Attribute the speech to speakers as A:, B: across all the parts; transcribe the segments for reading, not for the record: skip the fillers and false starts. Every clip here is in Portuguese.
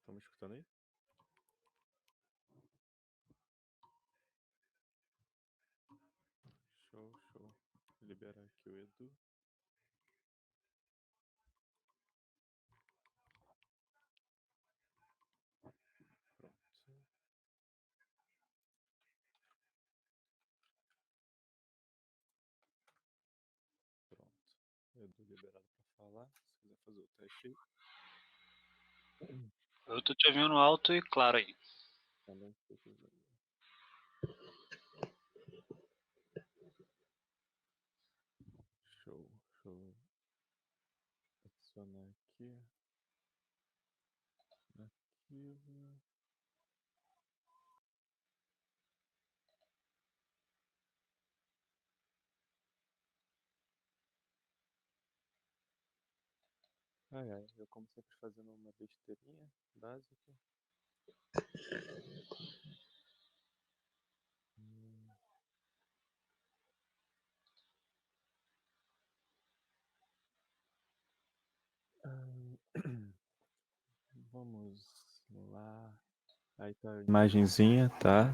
A: Estão me escutando aí? Show. Vou liberar aqui o Edu. Pronto. Edu liberado para falar. Se quiser fazer o teste aí.
B: Eu tô te ouvindo alto e claro aí.
A: Também estou te ouvindo. Show. Adicionar aqui. Arquivo. Eu como sempre fazendo uma besteirinha básica. Vamos lá. Aí tá a imagenzinha, tá?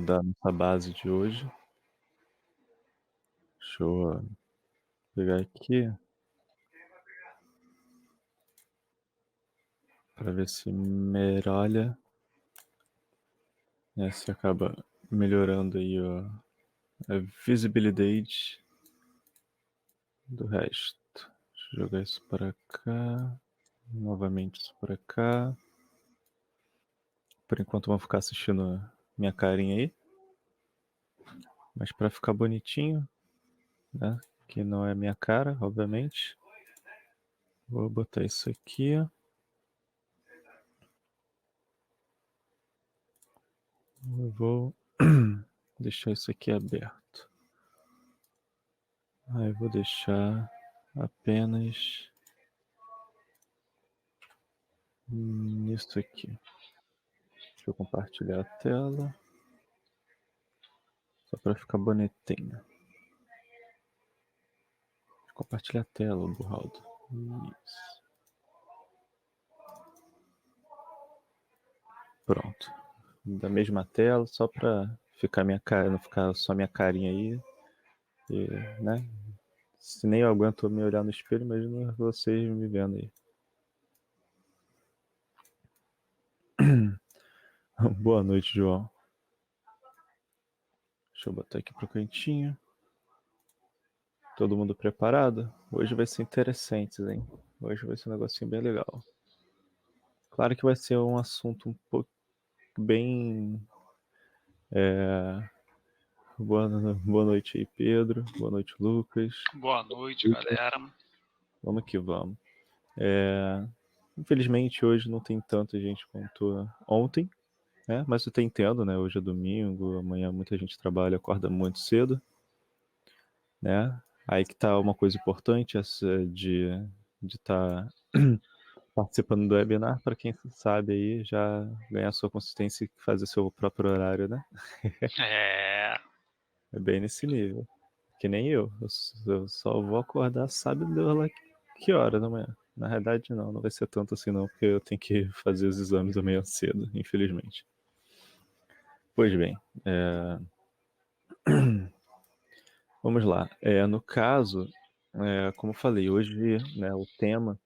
A: Da nossa base de hoje. Deixa eu pegar aqui para ver se melhora, né? Se acaba melhorando aí a visibilidade do resto. Deixa eu jogar isso para cá, novamente isso para cá. Por enquanto vamos ficar assistindo minha carinha aí, mas para ficar bonitinho, né? Que não é minha cara, obviamente. Vou botar isso aqui. Eu vou deixar isso aqui aberto. Aí vou deixar apenas nisso aqui. Deixa eu compartilhar a tela. Só para ficar bonitinho. Compartilhar a tela, Burraldo. Isso. Pronto. Da mesma tela, só para ficar minha cara, não ficar só minha carinha aí. E, né? Se nem eu aguento me olhar no espelho, imagina vocês me vendo aí. Boa noite, João. Deixa eu botar aqui pro cantinho. Todo mundo preparado? Hoje vai ser interessante, hein? Hoje vai ser um negocinho bem legal. Claro que vai ser um assunto um pouco bem... Boa noite aí, Pedro. Boa noite, Lucas.
B: Boa noite, galera.
A: Vamos que vamos. Infelizmente, hoje não tem tanta gente quanto ontem, né? Mas eu tô entendendo, né? Hoje é domingo, amanhã muita gente trabalha, acorda muito cedo, né? Aí que tá uma coisa importante, essa de estar participando do webinar, para quem sabe aí já ganhar sua consistência e fazer seu próprio horário, né?
B: É
A: bem nesse nível. Que nem eu. Eu só vou acordar, sabe Deus lá que hora da manhã. Na verdade, não vai ser tanto assim não, porque eu tenho que fazer os exames amanhã cedo, infelizmente. Pois bem, vamos lá. No caso, como eu falei, hoje, né, o tema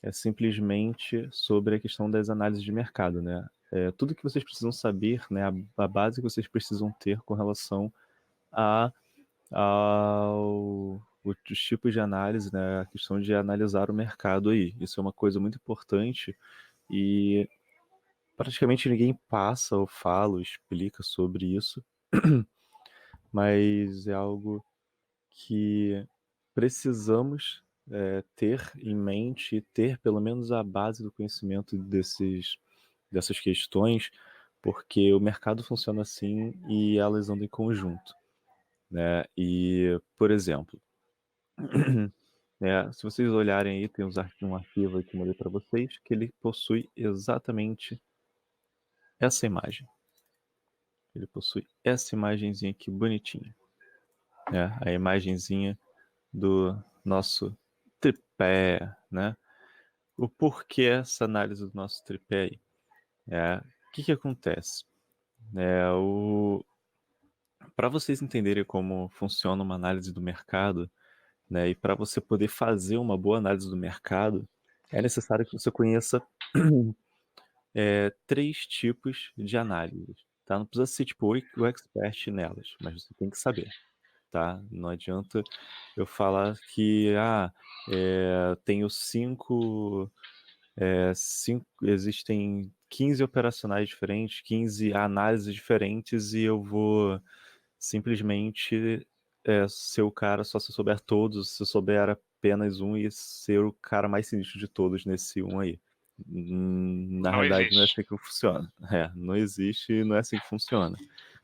A: é simplesmente sobre a questão das análises de mercado, né? Tudo que vocês precisam saber, né, a base que vocês precisam ter com relação os tipos de análise, né, a questão de analisar o mercado aí. Isso é uma coisa muito importante e praticamente ninguém passa ou fala ou explica sobre isso, mas é algo que precisamos ter em mente, ter pelo menos a base do conhecimento dessas questões, porque o mercado funciona assim e elas andam em conjunto, né? E, por exemplo, se vocês olharem aí, tem um arquivo que eu mandei para vocês, que ele possui exatamente essa imagem. Ele possui essa imagenzinha aqui bonitinha, né? A imagenzinha do nosso tripé, né? o porquê essa análise do nosso tripé aí. O que acontece? Para vocês entenderem como funciona uma análise do mercado, né, e para você poder fazer uma boa análise do mercado, é necessário que você conheça três tipos de análises. Tá? Não precisa ser tipo o expert nelas, mas você tem que saber. Tá? Não adianta eu falar que tenho existem 15 operacionais diferentes, 15 análises diferentes e eu vou simplesmente ser o cara só se eu souber todos, se eu souber apenas um e ser o cara mais sinistro de todos nesse um aí. Na
B: Não
A: realidade, não é
B: existe.
A: assim que funciona. Não existe e não é assim que funciona.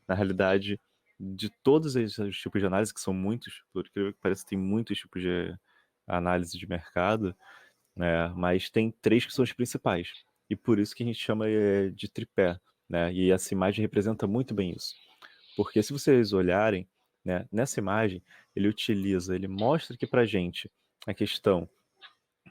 A: Na realidade, de todos os tipos de análise, que são muitos, por incrível que pareça, tem muitos tipos de análise de mercado, mas tem três que são os principais. E por isso que a gente chama de tripé. Né? E essa imagem representa muito bem isso. Porque se vocês olharem, né, nessa imagem, ele mostra aqui pra gente a questão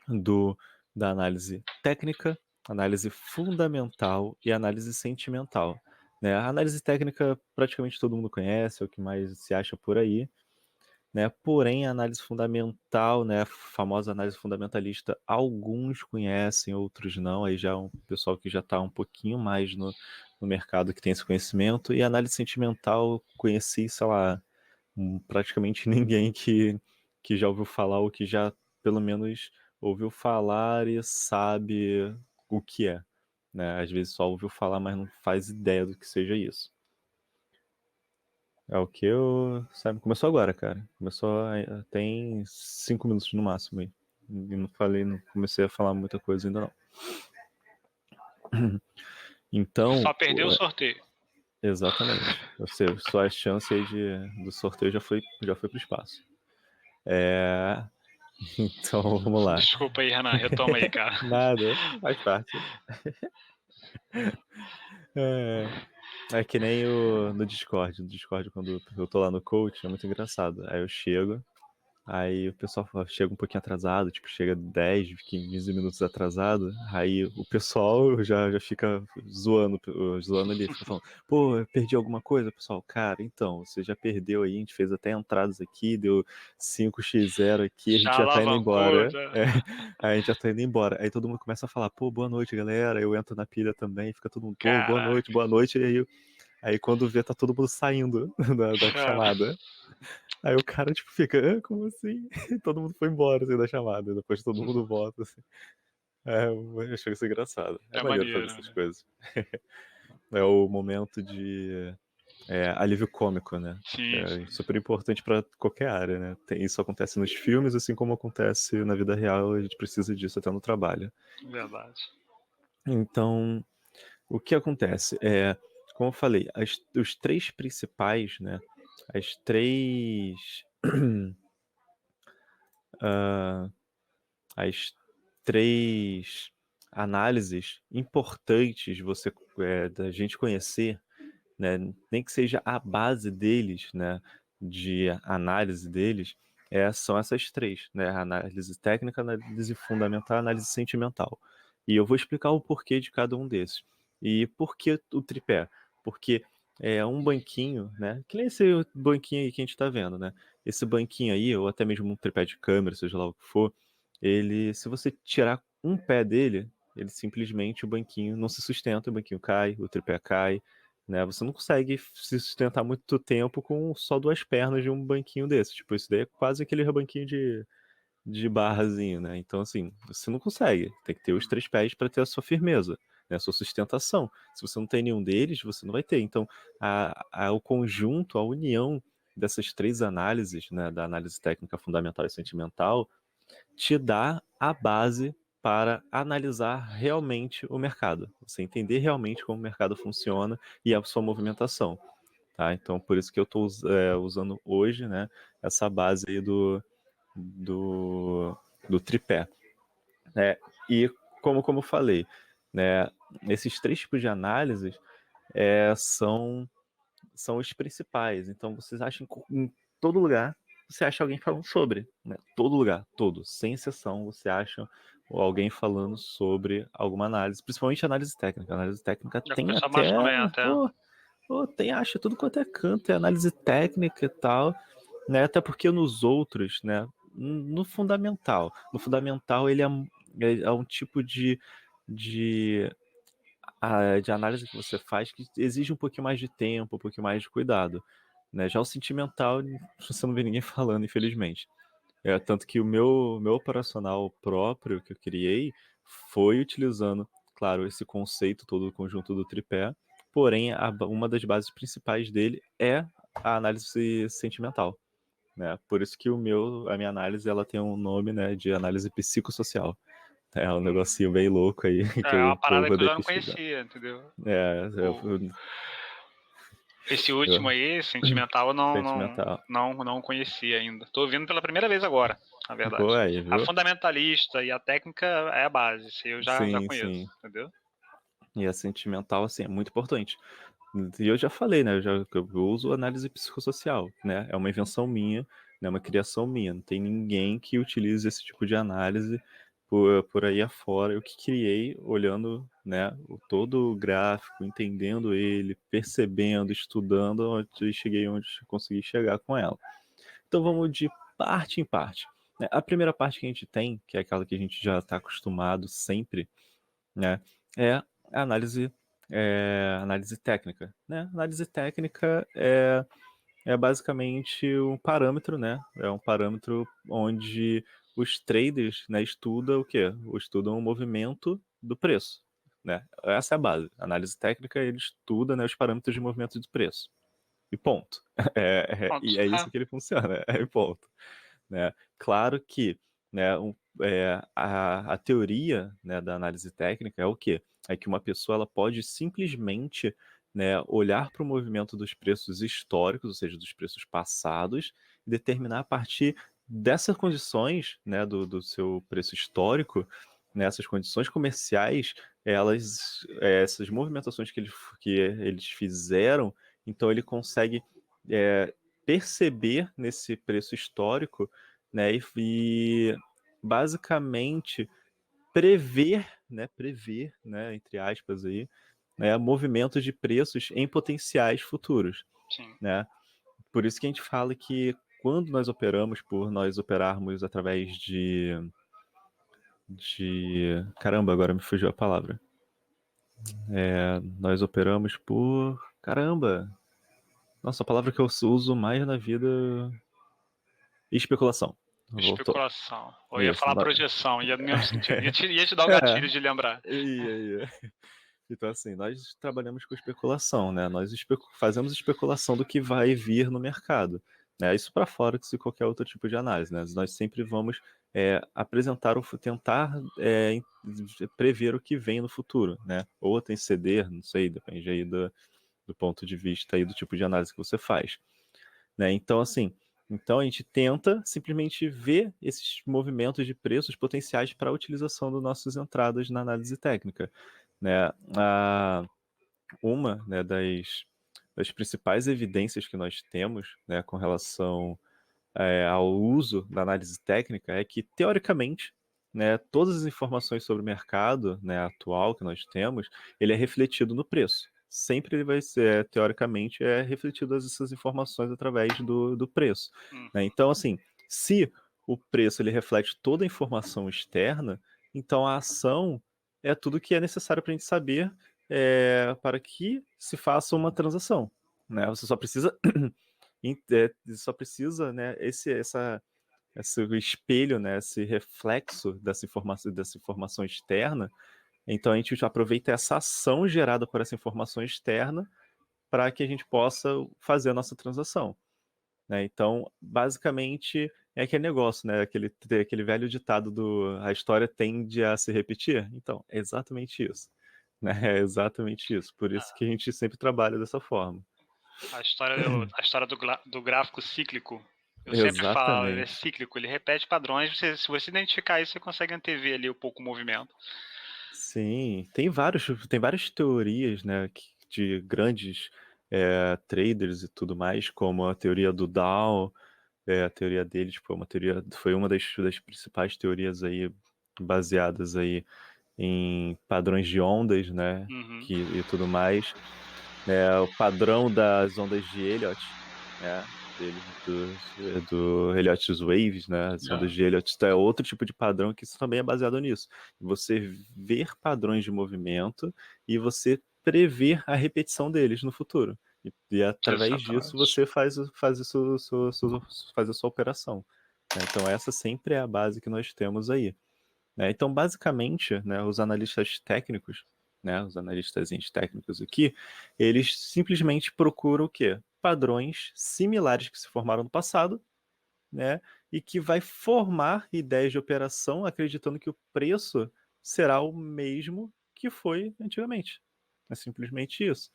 A: do, da análise técnica, análise fundamental e análise sentimental. Né? A análise técnica praticamente todo mundo conhece, é o que mais se acha por aí. Né? Porém, a análise fundamental, né, a famosa análise fundamentalista, alguns conhecem, outros não. Aí já é um pessoal que já está um pouquinho mais no mercado que tem esse conhecimento. E a análise sentimental, conheci, sei lá, praticamente ninguém que já ouviu falar ou que já, pelo menos, ouviu falar e sabe o que é. Né? Às vezes só ouviu falar, mas não faz ideia do que seja isso. É o que eu. Sabe, começou agora, cara. Começou. Tem 5 minutos no máximo aí. E não comecei a falar muita coisa ainda não. Então.
B: Só perdeu o sorteio.
A: Exatamente. Ou seja, só a chance aí do sorteio já foi pro espaço. Então, vamos lá.
B: Desculpa aí, Renan. Retoma aí, cara.
A: Nada, faz parte. É que nem no Discord. No Discord, quando eu tô lá no coach, é muito engraçado. Aí eu chego, aí o pessoal chega um pouquinho atrasado, tipo, chega 10, 15 minutos atrasado, aí o pessoal já fica zoando ali, fica falando, pô, eu perdi alguma coisa, pessoal? Cara, então, você já perdeu aí, a gente fez até entradas aqui, deu 5x0 aqui, a gente
B: Já
A: já tá indo
B: alavancou,
A: embora.
B: já.
A: Aí a gente já tá indo embora. Aí todo mundo começa a falar, pô, boa noite, galera. Eu entro na pilha também, fica todo mundo, pô,
B: Caraca.
A: boa noite. E aí quando vê, tá todo mundo saindo da
B: Cara,
A: chamada. Aí o cara, tipo, fica, como assim? E todo mundo foi embora, assim, da chamada. Depois todo mundo volta, assim. Eu achei isso engraçado. É
B: é
A: maneiro fazer
B: maneiro,
A: essas
B: né?
A: coisas. É o momento de alívio cômico, né? Que
B: Sim,
A: é
B: sim.
A: super importante pra qualquer área, né? Isso acontece nos filmes, assim como acontece na vida real, a gente precisa disso até no trabalho.
B: Verdade.
A: Então, o que acontece? Como eu falei, os três principais, né? As três. As três análises importantes da gente conhecer, né? Nem que seja a base deles, né? De análise deles, são essas três, né? Análise técnica, análise fundamental, análise sentimental. E eu vou explicar o porquê de cada um desses. E por que o tripé? Porque é um banquinho, né? Que nem esse banquinho aí que a gente está vendo, né? Esse banquinho aí, ou até mesmo um tripé de câmera, seja lá o que for, se você tirar um pé dele, ele simplesmente, o banquinho não se sustenta, o banquinho cai, o tripé cai, né? Você não consegue se sustentar muito tempo com só duas pernas de um banquinho desse. Tipo, isso daí é quase aquele banquinho de barrazinho, né? Então, assim, você não consegue. Tem que ter os três pés para ter a sua firmeza, né? A sua sustentação. Se você não tem nenhum deles, você não vai ter. Então, o conjunto, a união dessas três análises, né? Da análise técnica, fundamental e sentimental, te dá a base para analisar realmente o mercado. Você entender realmente como o mercado funciona e a sua movimentação. Tá? Então, por isso que eu estou usando hoje, né, essa base aí do tripé. E como eu falei, né, esses três tipos de análises são os principais. Então, vocês acham em todo lugar, você acha alguém falando sobre. Né? Todo lugar, todo, sem exceção, você acha ou alguém falando sobre alguma análise, principalmente análise técnica. A análise técnica
B: Já
A: tem
B: começou
A: até,
B: abaixo também, até.
A: tem, acha tudo quanto é canto, é análise técnica e tal, né? Até porque nos outros, né? No fundamental ele é um tipo de análise que você faz que exige um pouquinho mais de tempo, um pouquinho mais de cuidado, né? Já o sentimental, você não vê ninguém falando, infelizmente. Tanto que o meu operacional próprio que eu criei foi utilizando, claro, esse conceito todo, o conjunto do tripé, porém, uma das bases principais dele é a análise sentimental, né? Por isso que a minha análise, ela tem um nome, né, de análise psicossocial. É um negocinho bem louco aí que
B: É uma
A: o
B: parada
A: povo
B: que eu
A: deve
B: já não
A: pesquisar.
B: conhecia, entendeu?
A: É,
B: Esse
A: eu,
B: último aí, sentimental, eu
A: sentimental.
B: não conhecia ainda. Tô ouvindo pela primeira vez agora, na
A: Pô,
B: verdade.
A: aí,
B: A
A: viu?
B: fundamentalista e a técnica é a base, isso aí eu já
A: Sim,
B: conheço,
A: sim.
B: entendeu?
A: E a sentimental, assim, é muito importante. E eu já falei, né? Eu uso análise psicossocial, né? É uma invenção minha, né? Uma criação minha. Não tem ninguém que utilize esse tipo de análise por aí afora. Eu que criei, olhando, né? Todo o gráfico, entendendo ele, percebendo, estudando, onde cheguei onde consegui chegar com ela. Então vamos de parte em parte, né? A primeira parte que a gente tem, que é aquela que a gente já está acostumado sempre, né? É a análise técnica, né? Análise técnica é basicamente um parâmetro, né? É um parâmetro onde os traders, né, estudam o quê? Estudam o movimento do preço, né? Essa é a base. A análise técnica, ele estuda, né, os parâmetros de movimento de preço. E ponto.
B: Pronto.
A: E é isso que ele funciona, é ponto, né? Claro que, né, a teoria, né, da análise técnica é o quê? É que uma pessoa ela pode simplesmente, né, olhar para o movimento dos preços históricos, ou seja, dos preços passados, e determinar a partir dessas condições, né, do seu preço histórico, nessas condições comerciais, essas movimentações que eles fizeram, então ele consegue perceber nesse preço histórico, né, e basicamente prever, né, entre aspas aí, né, movimentos de preços em potenciais futuros,
B: Sim.
A: né? Por isso que a gente fala que quando nós operamos, por nós operarmos através caramba, agora me fugiu a palavra. Nós operamos por caramba. Nossa, a palavra que eu uso mais na vida, especulação. Voltou.
B: Especulação. Eu ia
A: Isso.
B: falar projeção, ia no mesmo sentido. Ia te dar o
A: É,
B: gatilho de lembrar.
A: ia. Então, assim, nós trabalhamos com especulação, né? Nós fazemos especulação do que vai vir no mercado, né? Isso para fora de qualquer outro tipo de análise, né? Nós sempre vamos apresentar tentar prever o que vem no futuro, né? Ou anteceder, não sei, depende aí do ponto de vista aí do tipo de análise que você faz, né? Então, assim, a gente tenta simplesmente ver esses movimentos de preços potenciais para a utilização das nossas entradas na análise técnica, né? Uma, né, das principais evidências que nós temos, né, com relação ao uso da análise técnica é que, teoricamente, né, todas as informações sobre o mercado, né, atual que nós temos, ele é refletido no preço. Sempre ele vai ser, teoricamente, refletido essas informações através do preço, né? Então, assim, se o preço ele reflete toda a informação externa, então a ação é tudo que é necessário para a gente saber para que se faça uma transação, né? Você só precisa, né, esse espelho, né, esse reflexo dessa informação externa. Então a gente aproveita essa ação gerada por essa informação externa para que a gente possa fazer a nossa transação, né? Então, basicamente, é aquele negócio, né? Aquele velho ditado a história tende a se repetir. Então, é exatamente isso. Né? É exatamente isso. Por isso que a gente sempre trabalha dessa forma.
B: A história do gráfico cíclico. Eu sempre falo, ele é
A: Exatamente.
B: cíclico, ele repete padrões. Se você identificar isso, você consegue antever ali um pouco o movimento.
A: Sim, tem várias teorias, né, de grandes traders e tudo mais, como a teoria do Dow, a teoria dele, tipo, foi uma das principais teorias aí baseadas aí em padrões de ondas, né,
B: Uhum.
A: e tudo mais. O padrão das ondas de Elliott, né, do Elliott's Waves, né, as ondas de Elliott, é outro tipo de padrão que isso também é baseado nisso. Você ver padrões de movimento e você prever a repetição deles no futuro. E através disso você faz a sua operação. Então essa sempre é a base que nós temos aí. Então, basicamente, os analistas técnicos, os analistas técnicos aqui, eles simplesmente procuram o quê? Padrões similares que se formaram no passado, e que vai formar ideias de operação acreditando que o preço será o mesmo que foi antigamente. É simplesmente isso.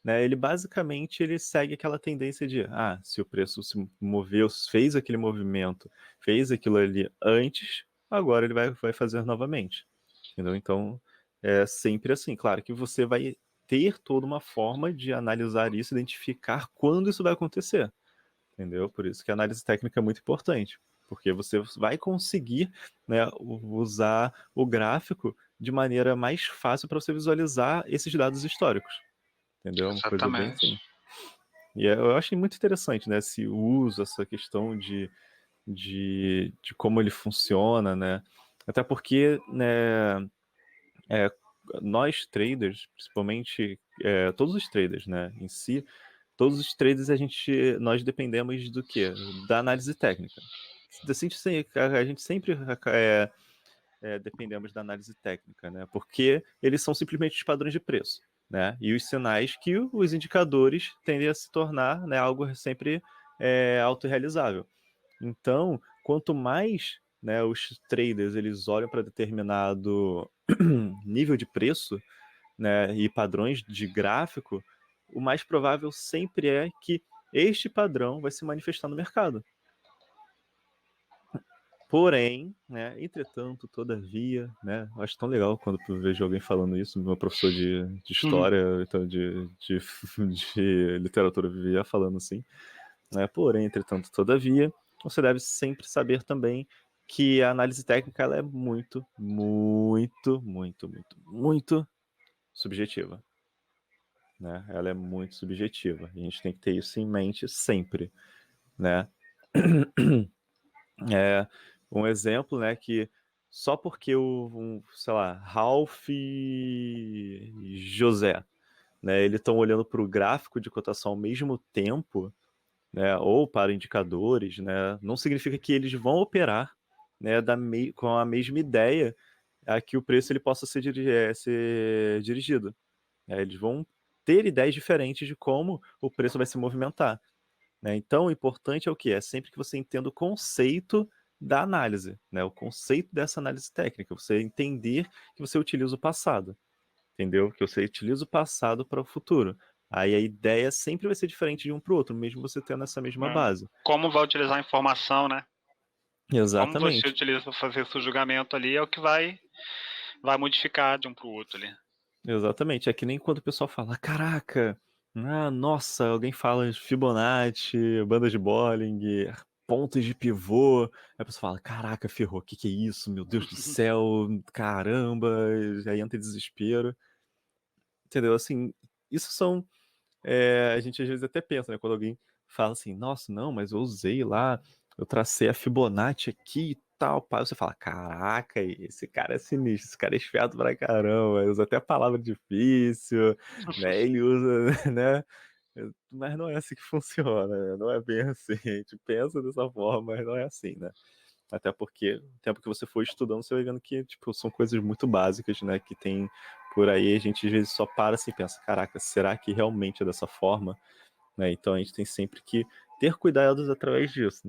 A: Ele basicamente ele segue aquela tendência de, se o preço se moveu, fez aquele movimento, fez aquilo ali antes, agora ele vai fazer novamente. Entendeu? Então, é sempre assim. Claro que você vai ter toda uma forma de analisar isso, identificar quando isso vai acontecer. Entendeu? Por isso que a análise técnica é muito importante, porque você vai conseguir, usar o gráfico de maneira mais fácil para você visualizar esses dados históricos. Entendeu? Uma coisa bem assim. E eu acho muito interessante, né, esse uso, essa questão de como ele funciona, né? Até porque, nós traders, principalmente todos os traders, em si, todos os traders nós dependemos do quê? Da análise técnica. A gente sempre dependemos da análise técnica, né? Porque eles são simplesmente os padrões de preço, né? E os sinais que os indicadores tendem a se tornar, algo sempre autorrealizável. Então, quanto mais, os traders eles olham para determinado nível de preço, e padrões de gráfico, o mais provável sempre é que este padrão vai se manifestar no mercado. Porém, entretanto, todavia, eu acho tão legal quando eu vejo alguém falando isso, meu professor de história, então de literatura vivia falando assim, porém, entretanto, todavia, você deve sempre saber também que a análise técnica ela é muito, muito, muito, muito, muito subjetiva. Ela é muito subjetiva. A gente tem que ter isso em mente sempre, um exemplo, que só porque sei lá, Ralph e José, eles estão olhando para o gráfico de cotação ao mesmo tempo, ou para indicadores, não significa que eles vão operar, com a mesma ideia a que o preço ele possa ser dirigido. Eles vão ter ideias diferentes de como o preço vai se movimentar. Então, o importante é o quê? É sempre que você entenda o conceito da análise, o conceito dessa análise técnica, você entender que você utiliza o passado, entendeu? Que você utiliza o passado para o futuro. Aí a ideia sempre vai ser diferente de um para o outro, mesmo você tendo essa mesma base.
B: Como vai utilizar a informação, né?
A: Exatamente.
B: Como você utiliza para fazer seu julgamento ali é o que vai modificar de um para o outro ali.
A: Exatamente. É que nem quando o pessoal fala, caraca, nossa, alguém fala de Fibonacci, banda de Bollinger, pontos de pivô. Aí a pessoa fala, caraca, ferrou, o que é isso? Meu Deus do céu, caramba. Aí entra em desespero. Entendeu? Assim, isso são... a gente às vezes até pensa, quando alguém fala assim, nossa, não, mas eu usei lá, eu tracei a Fibonacci aqui e tal, pá. Você fala, caraca, esse cara é sinistro, esse cara é esfiado pra caramba, usa até a palavra difícil, ele usa, né? Mas não é assim que funciona, não é bem assim. A gente pensa dessa forma, mas não é assim, né? Até porque o tempo que você for estudando, você vai vendo que tipo, são coisas muito básicas, que tem por aí. A gente às vezes só para assim e pensa, caraca, será que realmente é dessa forma? Então a gente tem sempre que ter cuidados através disso,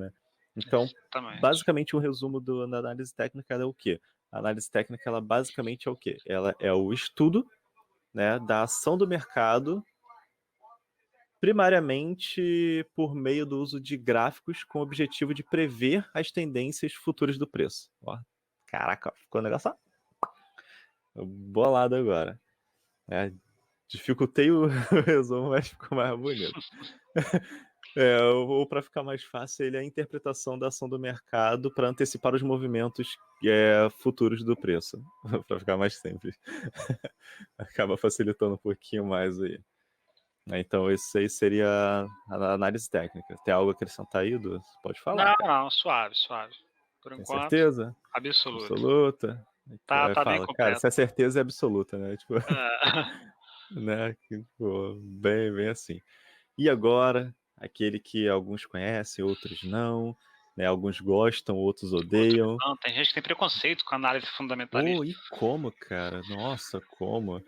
A: Então, basicamente, um resumo da análise técnica é o quê? A análise técnica, ela basicamente é o quê? Ela é o estudo, da ação do mercado, primariamente por meio do uso de gráficos com o objetivo de prever as tendências futuras do preço. Ó, caraca, ficou um negócio bolado agora. Dificultei o resumo, mas ficou mais bonito. Ou para ficar mais fácil, ele é a interpretação da ação do mercado para antecipar os movimentos futuros do preço, para ficar mais simples. Acaba facilitando um pouquinho mais aí. Então, isso aí seria a análise técnica. Tem algo a acrescentar aí, Du? Pode falar,
B: Não,
A: cara.
B: não, suave, suave. Por
A: Tem
B: enquanto,
A: certeza?
B: absoluto.
A: Absoluta?
B: Tá bem
A: Fala, cara,
B: completo.
A: se a certeza é absoluta, né? Tipo,
B: É.
A: né? Pô, bem assim. E agora, aquele que alguns conhecem, outros não, né? Alguns gostam, outros
B: Outros
A: odeiam.
B: não, tem gente que tem preconceito com análise
A: Pô,
B: fundamentalista.
A: e como, cara? Nossa, como?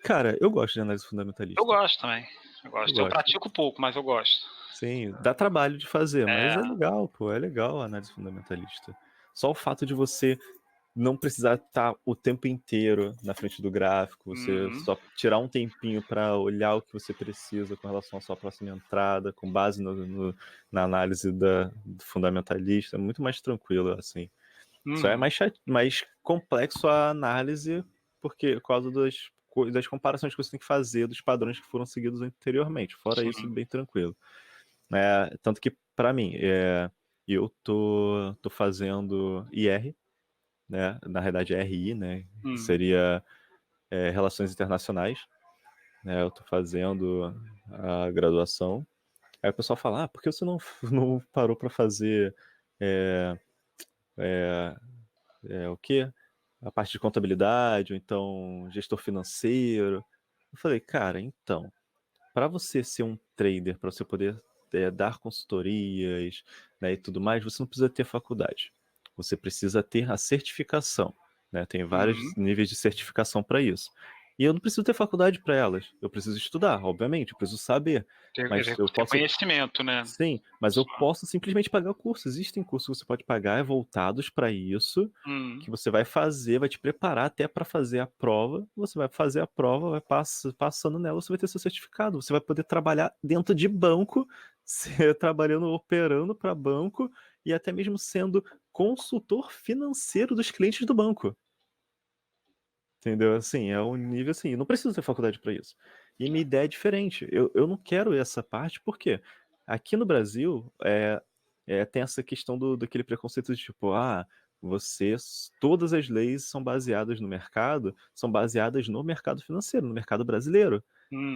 A: Cara, eu gosto de análise
B: Eu
A: fundamentalista.
B: gosto também. Eu
A: Eu
B: gosto. Eu
A: gosto.
B: pratico pouco, mas eu gosto.
A: Sim, dá trabalho de fazer, mas é
B: É.
A: legal, pô, é legal a análise fundamentalista. Só o fato de você não precisar estar o tempo inteiro na frente do gráfico, você
B: Uhum.
A: só tirar um tempinho para olhar o que você precisa com relação à sua próxima entrada, com base na análise do fundamentalista, é muito mais tranquilo, assim. Só é
B: Uhum.
A: mais complexo a análise por causa das comparações que você tem que fazer dos padrões que foram seguidos anteriormente. Fora isso,
B: Sim.
A: bem tranquilo. Tanto que, para mim, eu tô fazendo IR, né? Na realidade, é RI, né? Que
B: Hum.
A: seria Relações Internacionais. Né? Eu tô fazendo a graduação. Aí o pessoal fala, por que você não parou para fazer é, é, o quê? A parte de contabilidade, ou então gestor financeiro. Eu falei, cara, então, para você ser um trader, para você poder dar consultorias, né, e tudo mais, você não precisa ter faculdade. Você precisa ter a certificação. Né? Tem vários
B: Uhum.
A: níveis de certificação para isso. E eu não preciso ter faculdade para elas. Eu preciso estudar, obviamente, eu preciso saber. Mas eu
B: Ter
A: posso.
B: conhecimento, né?
A: Sim, mas eu
B: Só.
A: posso simplesmente pagar o curso. Existem cursos que você pode pagar voltados para isso,
B: Uhum.
A: que você vai fazer, vai te preparar até para fazer a prova. Você vai fazer a prova, passando nela, você vai ter seu certificado. Você vai poder trabalhar dentro de banco, trabalhando, operando para banco e até mesmo sendo consultor financeiro dos clientes do banco. Entendeu? Assim, é um nível assim, eu não preciso ter faculdade para isso. E minha ideia é diferente. Eu não quero essa parte, porque aqui no Brasil tem essa questão daquele preconceito de tipo, todas as leis são baseadas no mercado, são baseadas no mercado financeiro, no mercado brasileiro.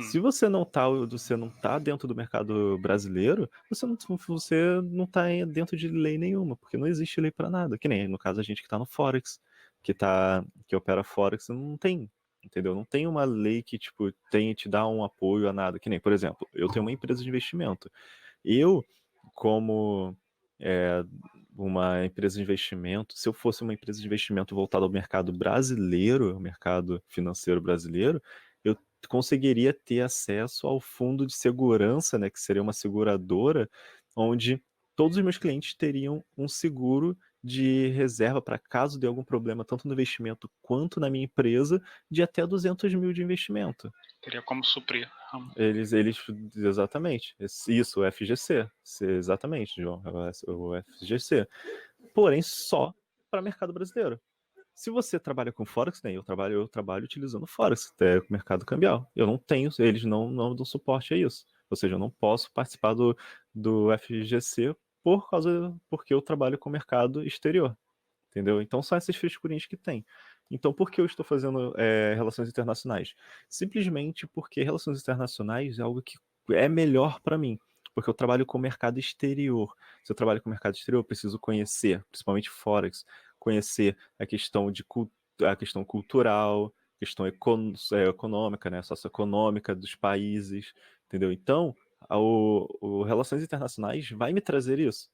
A: Se
B: Uhum.
A: você não tá dentro do mercado brasileiro, você não tá dentro de lei nenhuma, porque não existe lei para nada. Que nem no caso a gente que tá no Forex, que opera Forex, não tem, entendeu? Não tem uma lei que tipo te dá um apoio a nada. Que nem, por exemplo, eu tenho uma empresa de investimento. Eu, como é, uma empresa de investimento, se eu fosse uma empresa de investimento voltada ao mercado brasileiro, ao mercado financeiro brasileiro, eu conseguiria ter acesso ao fundo de segurança, né, que seria uma seguradora, onde todos os meus clientes teriam um seguro de reserva para caso dê algum problema, tanto no investimento quanto na minha empresa, de até 200 mil de investimento.
B: Teria como suprir.
A: Exatamente. Isso, o FGC. Exatamente, João. O FGC. Porém, só para mercado brasileiro. Se você trabalha com Forex, né? Eu trabalho utilizando Forex, até mercado cambial. Eu não tenho, eles não dão suporte a isso. Ou seja, eu não posso participar do FGC porque eu trabalho com mercado exterior. Entendeu? Então são essas frescurinhas que tem. Então por que eu estou fazendo relações internacionais? Simplesmente porque relações internacionais é algo que é melhor para mim. Porque eu trabalho com o mercado exterior. Se eu trabalho com o mercado exterior, eu preciso conhecer, principalmente Forex, conhecer a questão cultural, questão econômica, né, socioeconômica dos países, entendeu? Então, o Relações Internacionais vai me trazer isso.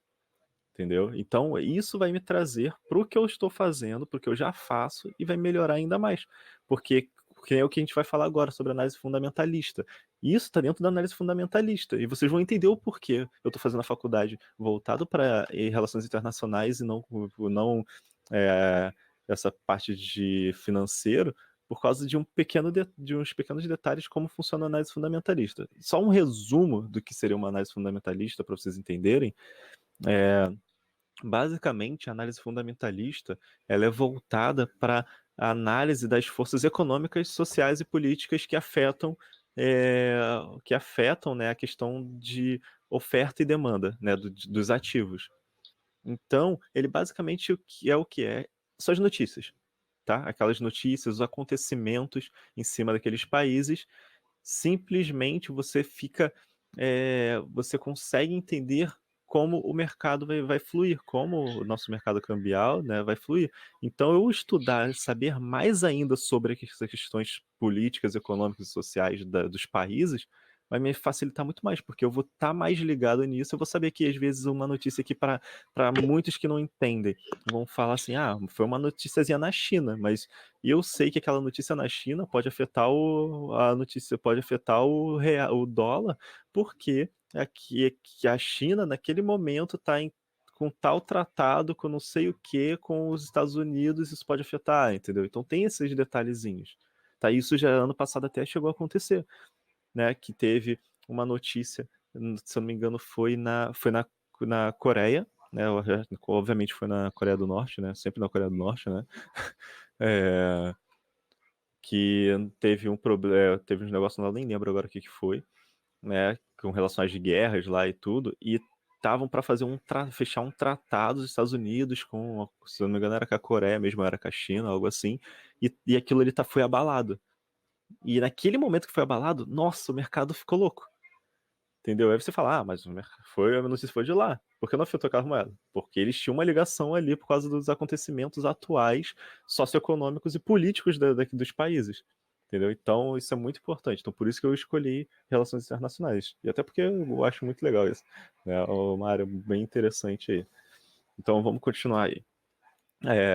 A: Entendeu? Então, isso vai me trazer para o que eu estou fazendo, para o que eu já faço, e vai melhorar ainda mais. Porque é o que a gente vai falar agora sobre análise fundamentalista. Isso está dentro da análise fundamentalista. E vocês vão entender o porquê eu estou fazendo a faculdade voltado para relações internacionais e não é, essa parte de financeiro, por causa de uns pequenos detalhes como funciona a análise fundamentalista. Só um resumo do que seria uma análise fundamentalista para vocês entenderem. Basicamente, a análise fundamentalista ela é voltada para a análise das forças econômicas, sociais e políticas que afetam, né, a questão de oferta e demanda, né, dos ativos. Então, ele basicamente o que é? São as notícias, tá? Aquelas notícias, os acontecimentos em cima daqueles países, simplesmente você consegue entender como o mercado vai fluir, como o nosso mercado cambial, né, vai fluir. Então, eu estudar, saber mais ainda sobre essas questões políticas, econômicas e sociais dos países vai me facilitar muito mais, porque eu vou estar mais ligado nisso, eu vou saber que às vezes uma notícia aqui para muitos que não entendem, vão falar assim, foi uma noticiazinha na China, mas eu sei que aquela notícia na China pode afetar a notícia, pode afetar o dólar, porque que a China, naquele momento, está com tal tratado, com não sei o que, com os Estados Unidos, isso pode afetar, entendeu? Então tem esses detalhezinhos. Tá? Isso já ano passado até chegou a acontecer, né? Que teve uma notícia, se eu não me engano, foi na Coreia, né? Obviamente foi na Coreia do Norte, né? Sempre na Coreia do Norte, né? É, que teve um problema, teve uns negócios lá, nem lembro agora o que foi, né, com relação às guerras lá e tudo, e estavam para fazer fechar um tratado dos Estados Unidos com, se eu não me engano, era com a Coreia mesmo, era com a China, algo assim, e aquilo ali foi abalado. E naquele momento que foi abalado, nossa, o mercado ficou louco. Entendeu? Aí você fala, mas a notícia foi de lá. Por que não afetou aquela moeda? Porque eles tinham uma ligação ali por causa dos acontecimentos atuais, socioeconômicos e políticos dos países. Entendeu? Então, isso é muito importante. Então, por isso que eu escolhi relações internacionais. E até porque eu acho muito legal isso. É uma área bem interessante aí. Então, vamos continuar aí.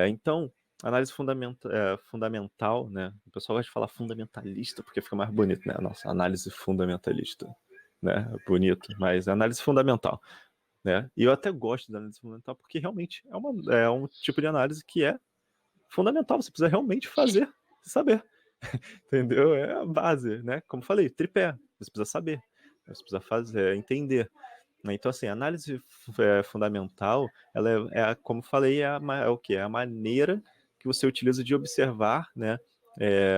A: Então, análise fundamental, né? O pessoal gosta de falar fundamentalista porque fica mais bonito, né? Nossa, análise fundamentalista, né? Bonito, mas análise fundamental, né? E eu até gosto da análise fundamental porque realmente é um tipo de análise que é fundamental. Você precisa realmente fazer, saber, entendeu? É a base, né? Como falei, tripé. Você precisa saber, você precisa fazer, entender. Então, assim, a análise fundamental, ela como falei, é o que? É a maneira que você utiliza de observar, né, é,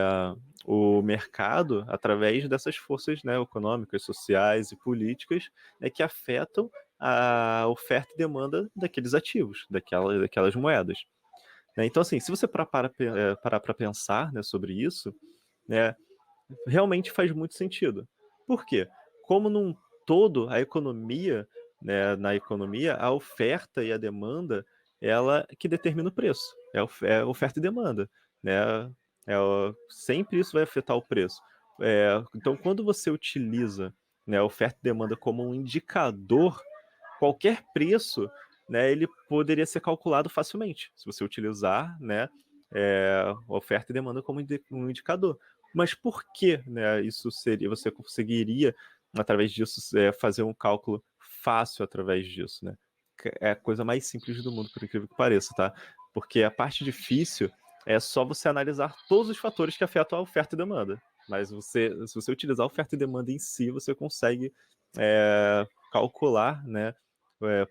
A: o mercado através dessas forças, né, econômicas, sociais e políticas, né, que afetam a oferta e demanda daqueles ativos, daquelas moedas. Né? Então, assim, se você parar para pensar, né, sobre isso, né, realmente faz muito sentido. Por quê? Como num todo, a economia, né, na economia, a oferta e a demanda, ela que determina o preço. É oferta e demanda. Né? Sempre isso vai afetar o preço. Então, quando você utiliza, né, a oferta e demanda como um indicador, qualquer preço, né, ele poderia ser calculado facilmente, se você utilizar, né, oferta e demanda como um indicador. Mas por que, né, você conseguiria, através disso, fazer um cálculo fácil através disso, né? É a coisa mais simples do mundo, por incrível que pareça, tá? Porque a parte difícil é só você analisar todos os fatores que afetam a oferta e demanda. Mas se você utilizar a oferta e demanda em si, você consegue calcular, né?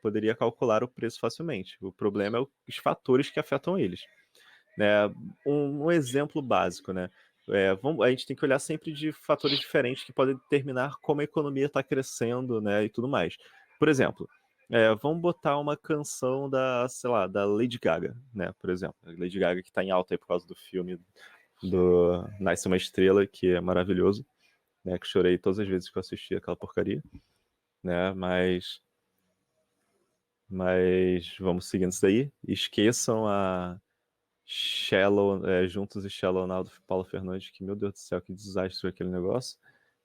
A: Poderia calcular o preço facilmente. O problema é os fatores que afetam eles. Né? Um exemplo básico, né? A gente tem que olhar sempre de fatores diferentes que podem determinar como a economia está crescendo, né, e tudo mais. Por exemplo, vamos botar uma canção sei lá, da Lady Gaga, né, por exemplo. A Lady Gaga que está em alta aí por causa do filme do Nasce uma Estrela, que é maravilhoso, né, que chorei todas as vezes que eu assisti aquela porcaria, né, mas vamos seguindo isso daí. Esqueçam Juntos e Shallow Now do Paulo Fernandes, que, meu Deus do céu, que desastre foi aquele negócio,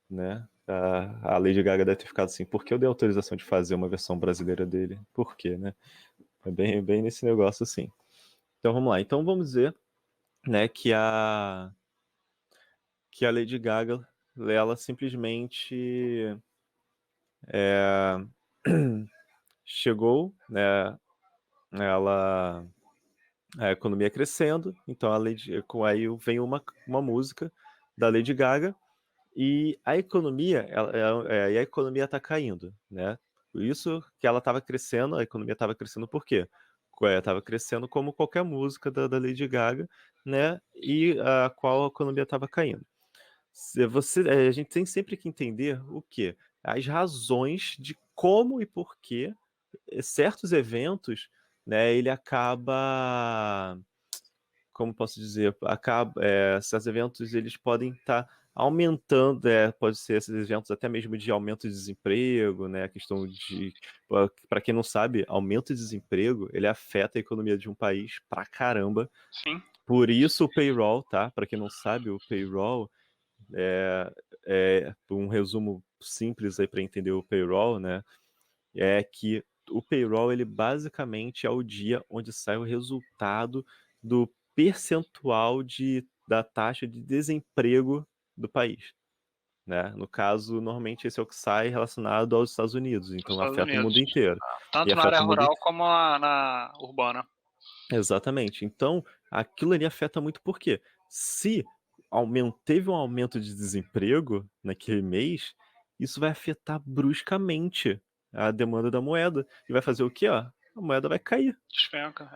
A: né? A Lady Gaga deve ter ficado assim, por que eu dei autorização de fazer uma versão brasileira dele? Por quê, né? É bem nesse negócio assim. Então vamos lá. Então vamos dizer, né, que a Lady Gaga, ela simplesmente é, chegou, né? Ela a economia crescendo, então aí vem uma música da Lady Gaga e a economia, a economia está caindo, né? Por isso que ela estava crescendo, a economia estava crescendo por quê? Estava crescendo como qualquer música da Lady Gaga, né? E a qual a economia estava caindo. A gente tem sempre que entender o quê? As razões de como e por que certos eventos, né, ele acaba, como posso dizer, esses eventos eles podem estar aumentando, pode ser esses eventos até mesmo de aumento de desemprego, né, a questão de, para quem não sabe, aumento de desemprego, ele afeta a economia de um país pra caramba.
B: Sim.
A: Por isso o payroll, tá? Para quem não sabe, o payroll um resumo simples aí para entender o payroll, né? É que o payroll ele basicamente é o dia onde sai o resultado do percentual da taxa de desemprego do país, né? No caso, normalmente esse é o que sai relacionado aos Estados Unidos,
B: Nos
A: então
B: Estados
A: afeta o
B: Unidos.
A: mundo inteiro. E
B: Tanto na área
A: afeta o mundo
B: rural como na urbana.
A: Exatamente. Então, aquilo ali afeta muito porque se teve um aumento de desemprego naquele mês, isso vai afetar bruscamente a demanda da moeda. E vai fazer o quê? Ó? A moeda vai cair.
B: Despenca,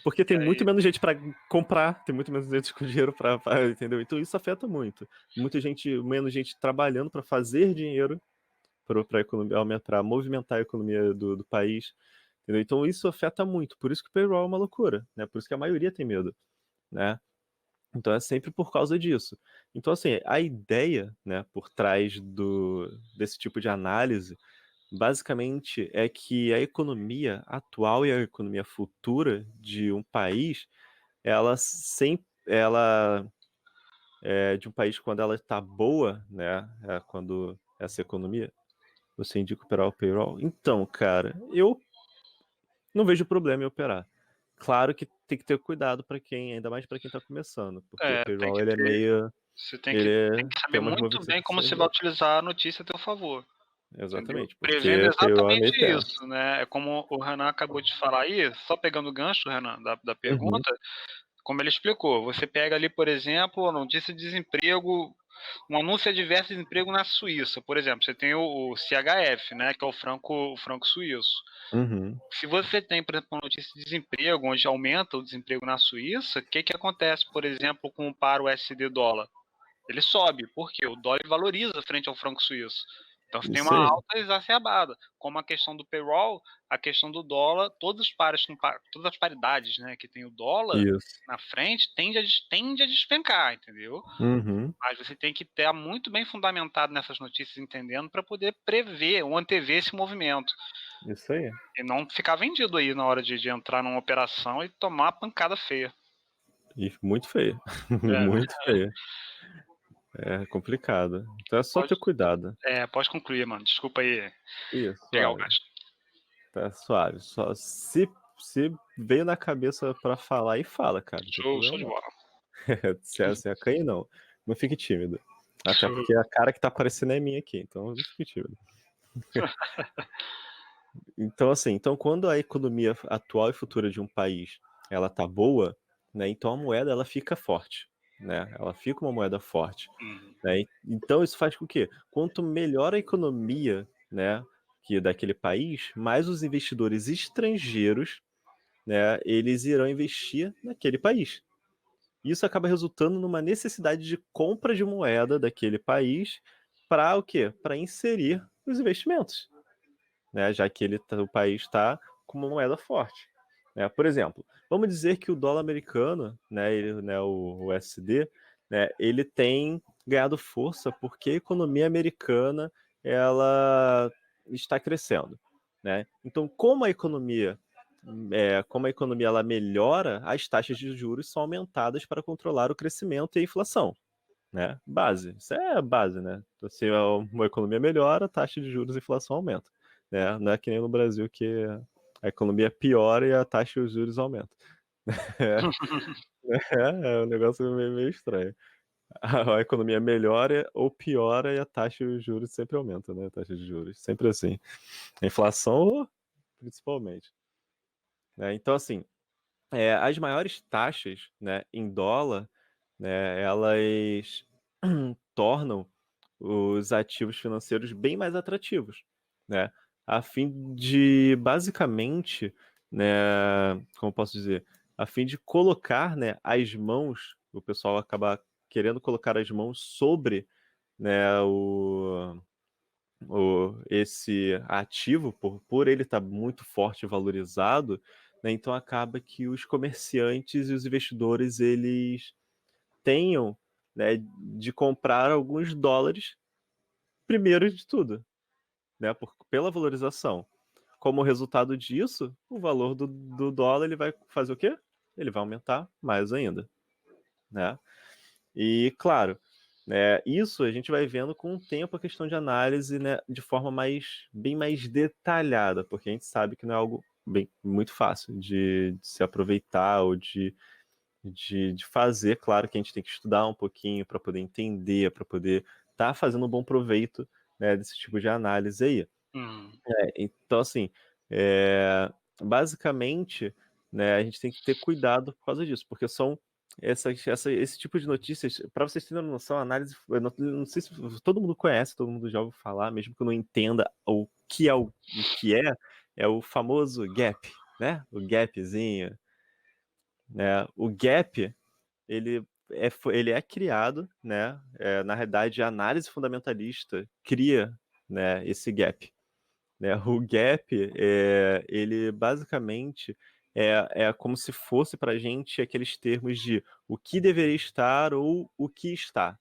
A: Porque
B: E
A: tem muito
B: aí,
A: menos gente para comprar, tem muito menos gente com dinheiro para, entendeu? Então isso afeta muito. Menos gente trabalhando para fazer dinheiro para a economia, para movimentar a economia do país. Entendeu? Então isso afeta muito. Por isso que o payroll é uma loucura, né? Por isso que a maioria tem medo, né? Então é sempre por causa disso. Então, assim, a ideia, né, por trás desse tipo de análise, basicamente é que a economia atual e a economia futura de um país, ela sempre, ela de um país quando ela está boa, né, quando essa economia, você indica operar o payroll. Então, cara, eu não vejo problema em operar. Claro que tem que ter cuidado para quem, ainda mais para quem está começando, porque o
B: tem
A: payroll
B: que
A: ele é
B: ter.
A: meio,
B: Você
A: ele
B: tem que
A: tem
B: saber
A: umas
B: muito bem como você
A: movimentações.
B: vai utilizar a notícia a teu favor. Entendeu?
A: Exatamente,
B: Prevendo
A: porque payroll é meio
B: exatamente
A: tenso.
B: isso, né? É como o Renan acabou de falar aí, só pegando o gancho, Renan, da
A: Uhum,
B: pergunta, como ele explicou, você pega ali, por exemplo, a notícia de desemprego, um anúncio adverso de desemprego na Suíça, por exemplo, você tem o CHF, né, que é o franco suíço.
A: uhum,
B: Se você tem, por exemplo, uma notícia de desemprego, onde aumenta o desemprego na Suíça, o que acontece, por exemplo, com o par USD dólar? Ele sobe, porque o dólar valoriza frente ao franco suíço. Então você tem
A: isso
B: uma
A: aí,
B: alta exacerbada. Como a questão do payroll, a questão do dólar, todos os pares, todas as paridades, né, que tem o dólar
A: isso.
B: na frente, tende a despencar, entendeu?
A: Uhum,
B: Mas você tem que estar muito bem fundamentado nessas notícias, entendendo, para poder prever ou antever esse movimento.
A: isso aí.
B: E não ficar vendido aí na hora de entrar numa operação e tomar uma pancada feia.
A: E muito feio,
B: É,
A: muito feio. É complicado. Então é só
B: pode,
A: ter cuidado.
B: pode concluir, mano. Desculpa aí
A: Isso,
B: pegar o
A: suave.
B: gasto.
A: Tá suave. Só se veio na cabeça pra falar e fala, cara. Não tem
B: Show
A: problema
B: de
A: não.
B: bola.
A: Se é assim, acanhe não. Não fique tímido. Até
B: Show.
A: porque a cara que tá aparecendo é minha aqui, então não fique tímido. Então, assim, então quando a economia atual e futura de um país ela tá boa, né, então a moeda ela fica forte, né? Ela fica uma moeda forte,
B: Uhum.
A: né? Então isso faz com que quanto melhor a economia, né, que daquele país, mais os investidores estrangeiros, né, eles irão investir naquele país. Isso acaba resultando numa necessidade de compra de moeda daquele país para o quê? Para inserir os investimentos, né? Já que o país está com uma moeda forte. Né? Por exemplo, vamos dizer que o dólar americano, né, o USD, né, ele tem ganhado força porque a economia americana ela está crescendo. Né? Então, como a economia ela melhora, as taxas de juros são aumentadas para controlar o crescimento e a inflação, né? Base, isso é a base, né? Então, se uma economia melhora, a taxa de juros e a inflação aumenta, né? Não é que nem no Brasil que a economia piora e a taxa de juros aumenta. É um negócio meio estranho. A economia melhora ou piora e a taxa de juros sempre aumenta, né? A taxa de juros, sempre assim. A inflação, principalmente. Né? Então, assim, as maiores taxas, né, em dólar, né, elas tornam os ativos financeiros bem mais atrativos, né, a fim de, basicamente, né, como posso dizer, a fim de colocar, né, as mãos, o pessoal acaba querendo colocar as mãos sobre, né, esse ativo, por ele estar muito forte e valorizado, né, então acaba que os comerciantes e os investidores eles tenham, né, de comprar alguns dólares primeiro de tudo, né, pela valorização. Como resultado disso, o valor do dólar ele vai fazer o quê? Ele vai aumentar mais ainda, né? E claro, né, isso a gente vai vendo com o tempo a questão de análise, né, de forma bem mais detalhada, porque a gente sabe que não é algo muito fácil de se aproveitar ou de fazer. Claro que a gente tem que estudar um pouquinho para poder entender, para poder estar fazendo um bom proveito, né, desse tipo de análise aí. Então, assim, é, basicamente, né, a gente tem que ter cuidado por causa disso, porque são esse tipo de notícias, para vocês terem uma noção, a análise, eu não sei se todo mundo conhece, todo mundo já ouviu falar, mesmo que eu não entenda é o famoso gap, né? O gapzinho, né? O gap, ele é criado, né? Na realidade, a análise fundamentalista cria, né, esse gap, né? O gap, ele basicamente é como se fosse para a gente aqueles termos de o que deveria estar ou o que está,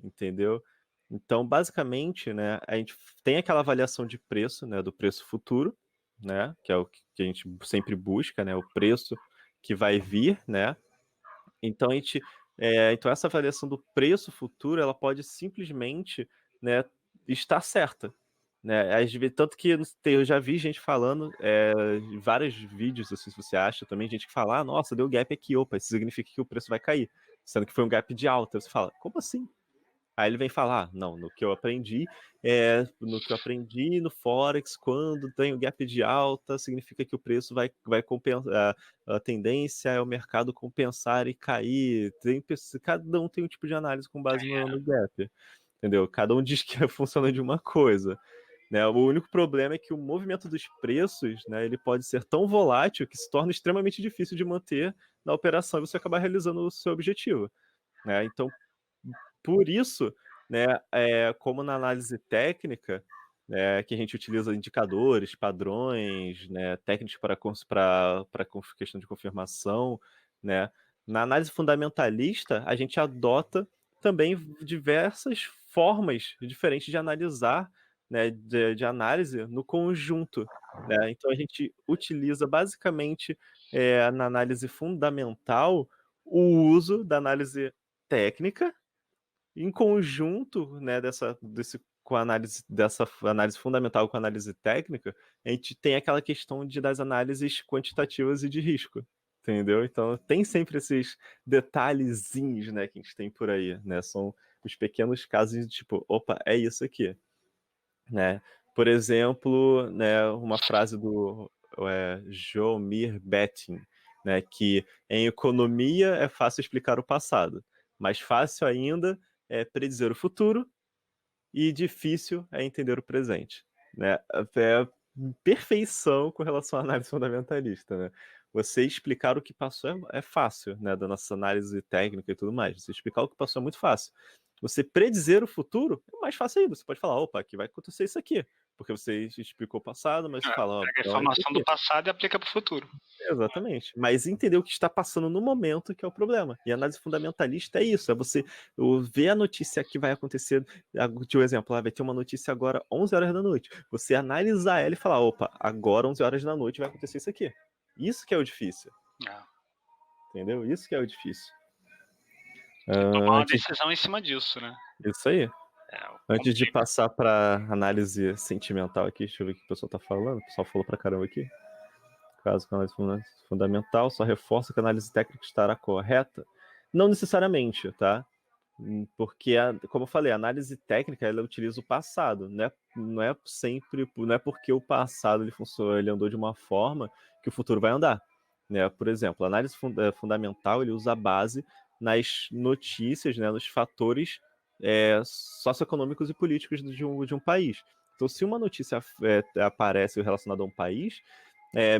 A: entendeu? Então, basicamente, né, a gente tem aquela avaliação de preço, né, do preço futuro, né, que é o que a gente sempre busca, né, o preço que vai vir, né? Então então essa avaliação do preço futuro, ela pode simplesmente, né, estar certa, né? Tanto que eu já vi gente falando, vários vídeos, assim, se você acha também, gente que fala, nossa, deu gap aqui, opa, isso significa que o preço vai cair, sendo que foi um gap de alta. Você fala, como assim? Aí ele vem falar, não, no que eu aprendi no Forex, quando tem o gap de alta, significa que o preço vai compensar, a tendência é o mercado compensar e cair. Cada um tem um tipo de análise com base no gap, entendeu? Cada um diz que funciona de uma coisa, né? O único problema é que o movimento dos preços, né, ele pode ser tão volátil que se torna extremamente difícil de manter na operação e você acabar realizando o seu objetivo, né? Então, por isso, né, como na análise técnica, né, que a gente utiliza indicadores, padrões, né, técnicas para questão de confirmação, né, na análise fundamentalista, a gente adota também diversas formas diferentes de analisar, né, de análise no conjunto, né? Então a gente utiliza basicamente, na análise fundamental, o uso da análise técnica em conjunto, né, dessa análise fundamental com a análise técnica, a gente tem aquela questão das análises quantitativas e de risco, entendeu? Então tem sempre esses detalhezinhos, né, que a gente tem por aí, né? São os pequenos casos de tipo, opa, é isso aqui, né? Por exemplo, né, uma frase do Jomir Betting, né, que em economia é fácil explicar o passado, mas fácil ainda é predizer o futuro e difícil é entender o presente, né? É perfeição com relação à análise fundamentalista, né? Você explicar o que passou é fácil, né? Da nossa análise técnica e tudo mais. Você explicar o que passou é muito fácil. Você predizer o futuro é mais fácil ainda. Você pode falar, opa, aqui vai acontecer isso aqui. Porque você explicou o passado, mas você fala, ó,
B: Pega a
A: então é isso
B: informação do
A: aqui.
B: passado e aplica para o futuro.
A: Exatamente. Mas entender o que está passando no momento que é o problema. E a análise fundamentalista é isso, é você ver a notícia que vai acontecer. De um exemplo, vai ter uma notícia agora 11 horas da noite. Você analisar ela e falar, opa, agora 11 horas da noite vai acontecer isso aqui. Isso que é o difícil. Entendeu? Isso que é o difícil.
B: E tomar uma decisão em cima disso, né?
A: Isso aí. Antes de passar para análise sentimental aqui, deixa eu ver o que o pessoal tá falando. O pessoal falou pra caramba aqui. Caso que a análise fundamental só reforça que a análise técnica estará correta? Não necessariamente, tá? Porque, como eu falei, a análise técnica ela utiliza o passado, né? Não é sempre, não é porque o passado ele andou de uma forma que o futuro vai andar, né? Por exemplo, a análise fundamental ele usa a base nas notícias, né? Nos fatores socioeconômicos e políticos de um país. Então, se uma notícia aparece relacionada a um país,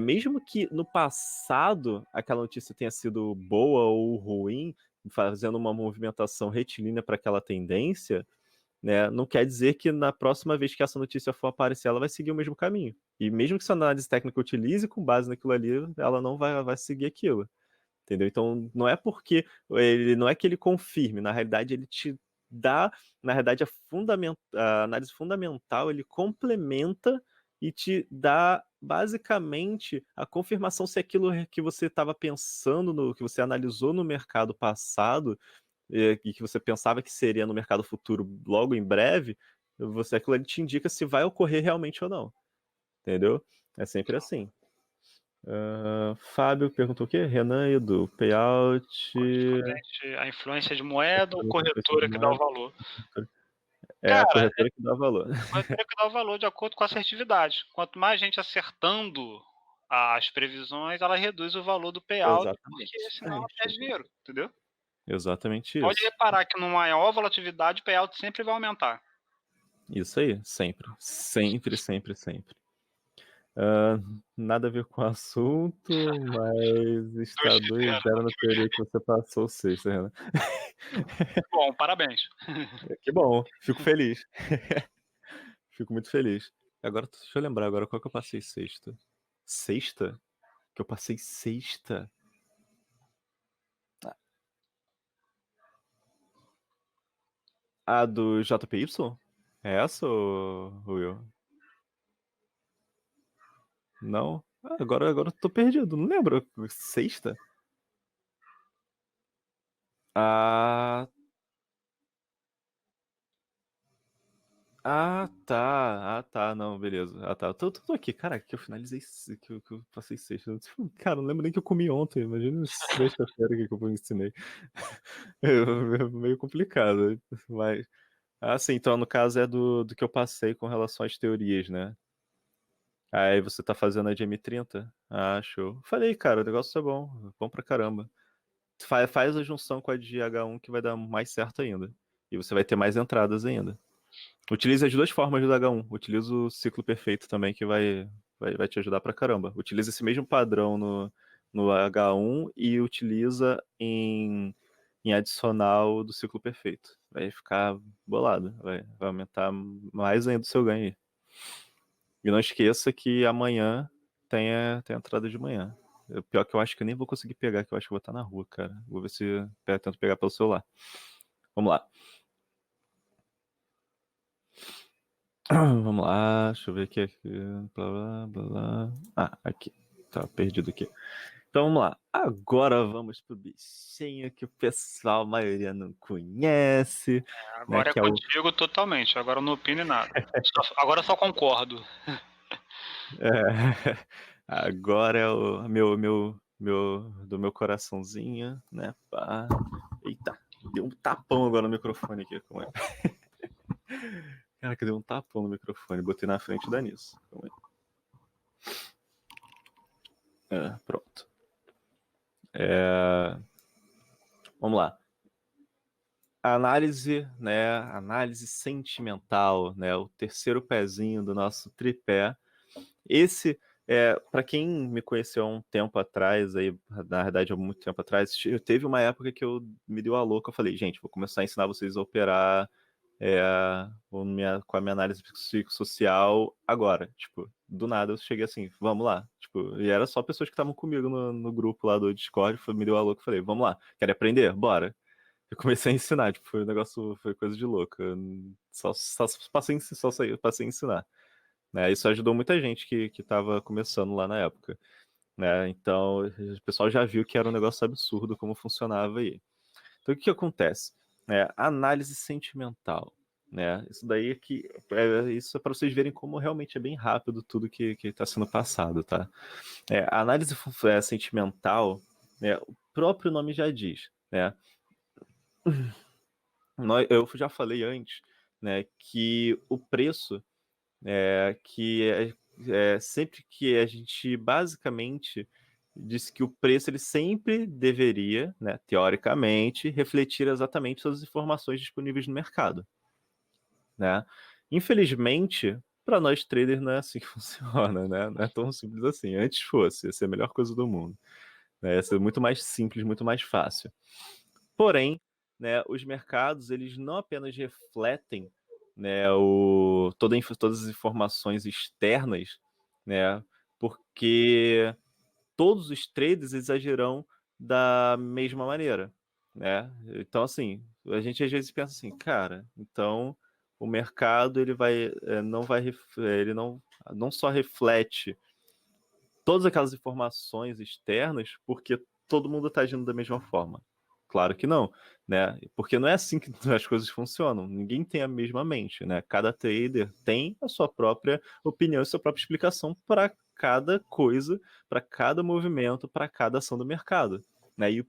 A: mesmo que no passado aquela notícia tenha sido boa ou ruim, fazendo uma movimentação retilínea para aquela tendência, né, não quer dizer que na próxima vez que essa notícia for aparecer, ela vai seguir o mesmo caminho. E mesmo que essa análise técnica utilize com base naquilo ali, ela não vai seguir aquilo. Entendeu? Então, não é porque ele não é que ele confirme, na realidade ele te dá, na realidade a análise fundamental, ele complementa e te dá basicamente a confirmação se aquilo que você estava pensando, no que você analisou no mercado passado e que você pensava que seria no mercado futuro logo em breve, aquilo ali te indica se vai ocorrer realmente ou não. Entendeu? É sempre assim. Fábio perguntou o quê? Renan e Edu. Payout.
B: A influência de moeda ou corretora que dá o valor?
A: É a corretora que dá o valor.
B: A corretora que dá o valor de acordo com a assertividade. Quanto mais gente acertando as previsões, ela reduz o valor do payout,
A: Exatamente.
B: porque senão ela perde dinheiro, entendeu?
A: Exatamente isso.
B: Pode reparar que numa maior volatilidade, o payout sempre vai aumentar.
A: Isso aí, sempre. Sempre, sempre, sempre. Nada a ver com o assunto, mas está 2-0 na teoria que você passou o sexto, Renan.
B: Bom, parabéns.
A: Que bom, fico feliz. Fico muito feliz. Agora, deixa eu lembrar agora qual que eu passei sexta. Sexta? Que eu passei sexta? A do JPY? É essa, Will? Não? Agora eu tô perdido, não lembro. Sexta? Ah. Ah, tá. Ah, tá. Não, beleza. Ah, tá. Tô aqui. Caraca, que eu finalizei. Que eu passei sexta. Cara, não lembro nem que eu comi ontem. Imagina sexta-feira que eu ensinei. Meio complicado. Mas. Ah, sim. Então, no caso, é do que eu passei com relação às teorias, né? Aí você tá fazendo a de M30? Ah, show. Falei, cara, o negócio é bom. Bom pra caramba. Faz a junção com a de H1 que vai dar mais certo ainda. E você vai ter mais entradas ainda. Utilize as duas formas do H1. Utiliza o ciclo perfeito também, que vai te ajudar pra caramba. Utiliza esse mesmo padrão no H1 e utiliza em adicional do ciclo perfeito. Vai ficar bolado. Vai aumentar mais ainda o seu ganho aí. E não esqueça que amanhã tem a entrada de manhã. O pior que eu acho que eu nem vou conseguir pegar, que eu acho que eu vou estar na rua, cara. Vou ver se tento pegar pelo celular. Vamos lá. Vamos lá, deixa eu ver aqui. Blá, blá, blá. Ah, aqui. Tá perdido aqui. Então vamos lá. Agora vamos pro bichinho que o pessoal, a maioria não conhece, né?
B: Agora é
A: Que é o.
B: contigo totalmente. Agora eu não opino em nada. Agora eu só concordo.
A: É, agora é o do meu coraçãozinho, né? Pá. Eita, deu um tapão agora no microfone aqui. Como é? Cara, que deu um tapão no microfone. Botei na frente da Nisso. Como é? Pronto. Vamos lá. Análise, né? Análise sentimental, né? O terceiro pezinho do nosso tripé. Esse, para quem me conheceu há um tempo atrás, aí, na verdade, há muito tempo atrás, teve uma época que eu me deu a louca. Eu falei, gente, vou começar a ensinar vocês a operar com a minha análise psicossocial agora. Tipo, do nada eu cheguei assim, vamos lá. Tipo, e era só pessoas que estavam comigo no grupo lá do Discord, me deu a louca. Eu falei, vamos lá, quer aprender? Bora. Eu comecei a ensinar, tipo, foi um negócio, foi coisa de louco. Eu só passei a ensinar. Né? Isso ajudou muita gente que estava começando lá na época. Né? Então, o pessoal já viu que era um negócio absurdo como funcionava aí. Então, o que acontece? Análise sentimental. Né? Isso daí isso é para vocês verem como realmente é bem rápido tudo que está sendo passado. Tá? A análise sentimental, né, o próprio nome já diz. Né? Eu já falei antes, né, que o preço sempre que a gente basicamente disse que o preço ele sempre deveria, né, teoricamente, refletir exatamente todas as informações disponíveis no mercado, né? Infelizmente, para nós traders não é assim que funciona, né? Não é tão simples assim. Antes fosse, ia ser a melhor coisa do mundo, né? Ia ser muito mais simples, muito mais fácil. Porém, né, os mercados eles não apenas refletem né, todas as informações externas, né, porque todos os traders exagerarão da mesma maneira, né? Então, assim, a gente às vezes pensa assim, cara, então o mercado ele vai, não vai, ele não só reflete todas aquelas informações externas porque todo mundo está agindo da mesma forma. Claro que não, né? Porque não é assim que as coisas funcionam. Ninguém tem a mesma mente, né? Cada trader tem a sua própria opinião e sua própria explicação para cada coisa, para cada movimento, para cada ação do mercado, né? E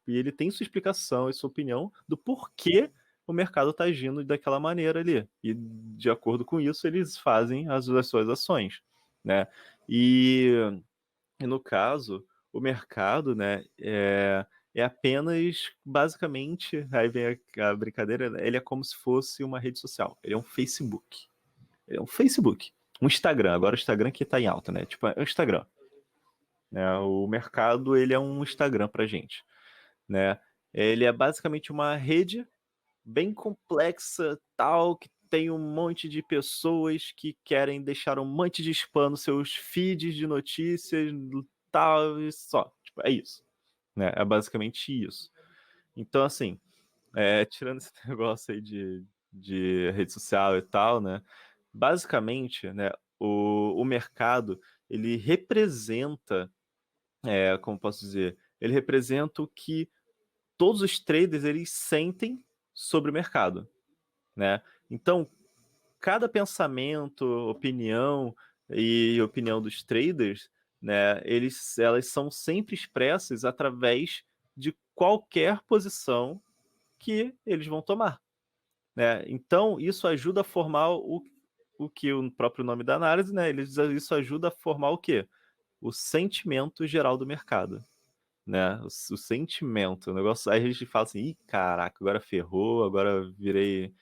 A: ele tem sua explicação e sua opinião do porquê o mercado está agindo daquela maneira ali. E de acordo com isso, eles fazem as suas ações, né? E, e no caso, o mercado, né, é apenas, basicamente, aí vem a brincadeira, né, ele é como se fosse uma rede social. Ele é um Facebook. Ele é um Facebook. Um Instagram. Agora o Instagram que tá em alta, né? Tipo, é um Instagram. Né? O mercado, ele é um Instagram pra gente, né? Ele é basicamente uma rede bem complexa, tal, que tem um monte de pessoas que querem deixar um monte de spam nos seus feeds de notícias, tal, e só. Tipo, é isso. Né? É basicamente isso. Então, assim, tirando esse negócio aí de rede social e tal, né? Basicamente, né, o mercado, ele representa, como posso dizer, ele representa o que todos os traders eles sentem sobre o mercado, né? Então, cada pensamento, opinião e opinião dos traders, né, elas são sempre expressas através de qualquer posição que eles vão tomar, né? Então, isso ajuda a formar o que o próprio nome da análise, né? Isso ajuda a formar o quê? O sentimento geral do mercado, né? O sentimento, o negócio. Aí a gente fala assim, ih, caraca, agora ferrou, agora virei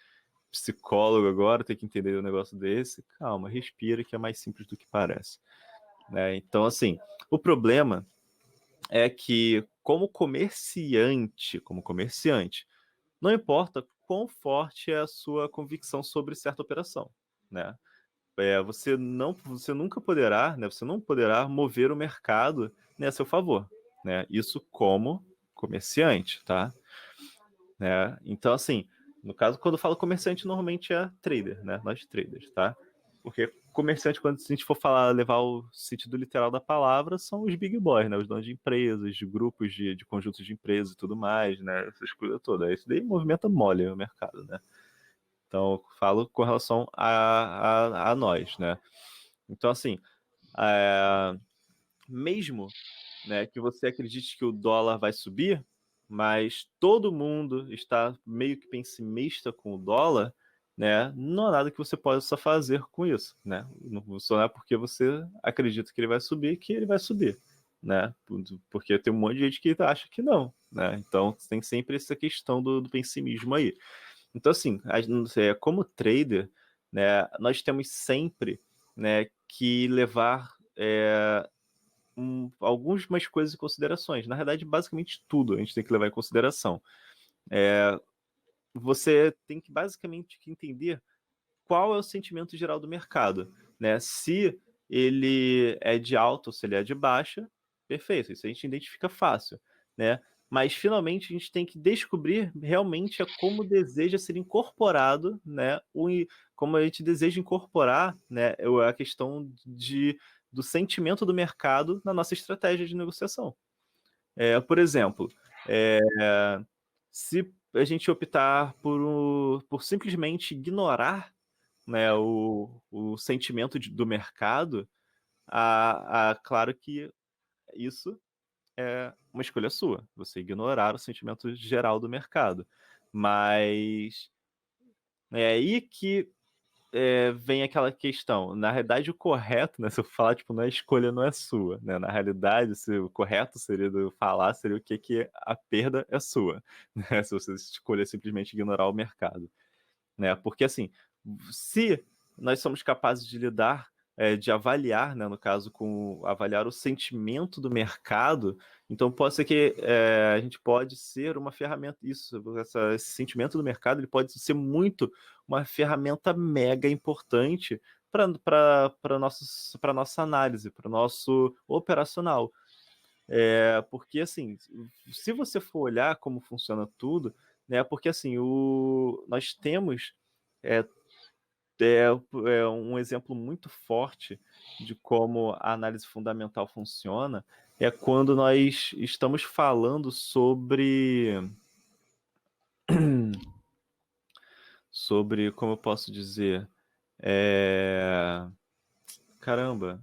A: psicólogo agora, tem que entender um negócio desse. Calma, respira, que é mais simples do que parece. Né? Então, assim, o problema é que, como comerciante, não importa quão forte é a sua convicção sobre certa operação, né? Você nunca poderá, né? Você não poderá mover o mercado, né, a seu favor, né? Isso como comerciante, tá? Né? Então, assim, no caso, quando eu falo comerciante, normalmente é trader, né? Nós traders, tá? Porque comerciante, quando a gente for falar, levar o sentido literal da palavra, são os big boys, né? Os donos de empresas, de grupos de conjuntos de empresas e tudo mais, né? Essas coisas todas. Isso daí movimenta mole o mercado, né? Então, eu falo com relação a nós, né? Então, assim, é, mesmo, né, que você acredite que o dólar vai subir, mas todo mundo está meio que pessimista com o dólar, né? Não há nada que você possa fazer com isso, né? Só é porque você acredita que ele vai subir que ele vai subir, né? Porque tem um monte de gente que acha que não, né? Então tem sempre essa questão do pessimismo aí. Então, assim, como trader, né, nós temos sempre, né, que levar algumas coisas em considerações. Na verdade, basicamente tudo a gente tem que levar em consideração. Você tem que basicamente entender qual é o sentimento geral do mercado, né? Se ele é de alta ou se ele é de baixa, perfeito, isso a gente identifica fácil, né? Mas finalmente a gente tem que descobrir realmente como deseja ser incorporado, né? Como a gente deseja incorporar, né? A questão do sentimento do mercado na nossa estratégia de negociação. Por exemplo, é, se a gente optar por simplesmente ignorar, né, o sentimento do mercado, claro que isso é uma escolha sua, você ignorar o sentimento geral do mercado. Mas é aí que vem aquela questão. Na realidade, o correto, né? Se eu falar, tipo, não é escolha, não é sua, né? Na realidade, o correto seria falar seria o que a perda é sua, né? Se você escolher simplesmente ignorar o mercado, né? Porque assim, se nós somos capazes de lidar de avaliar, né, no caso, avaliar o sentimento do mercado. Então pode ser que a gente pode ser uma ferramenta, esse sentimento do mercado ele pode ser muito uma ferramenta mega importante para nossa análise, para o nosso operacional. Porque assim, se você for olhar como funciona tudo, né, porque assim, nós temos é, um exemplo muito forte de como a análise fundamental funciona é quando nós estamos falando sobre como eu posso dizer, caramba,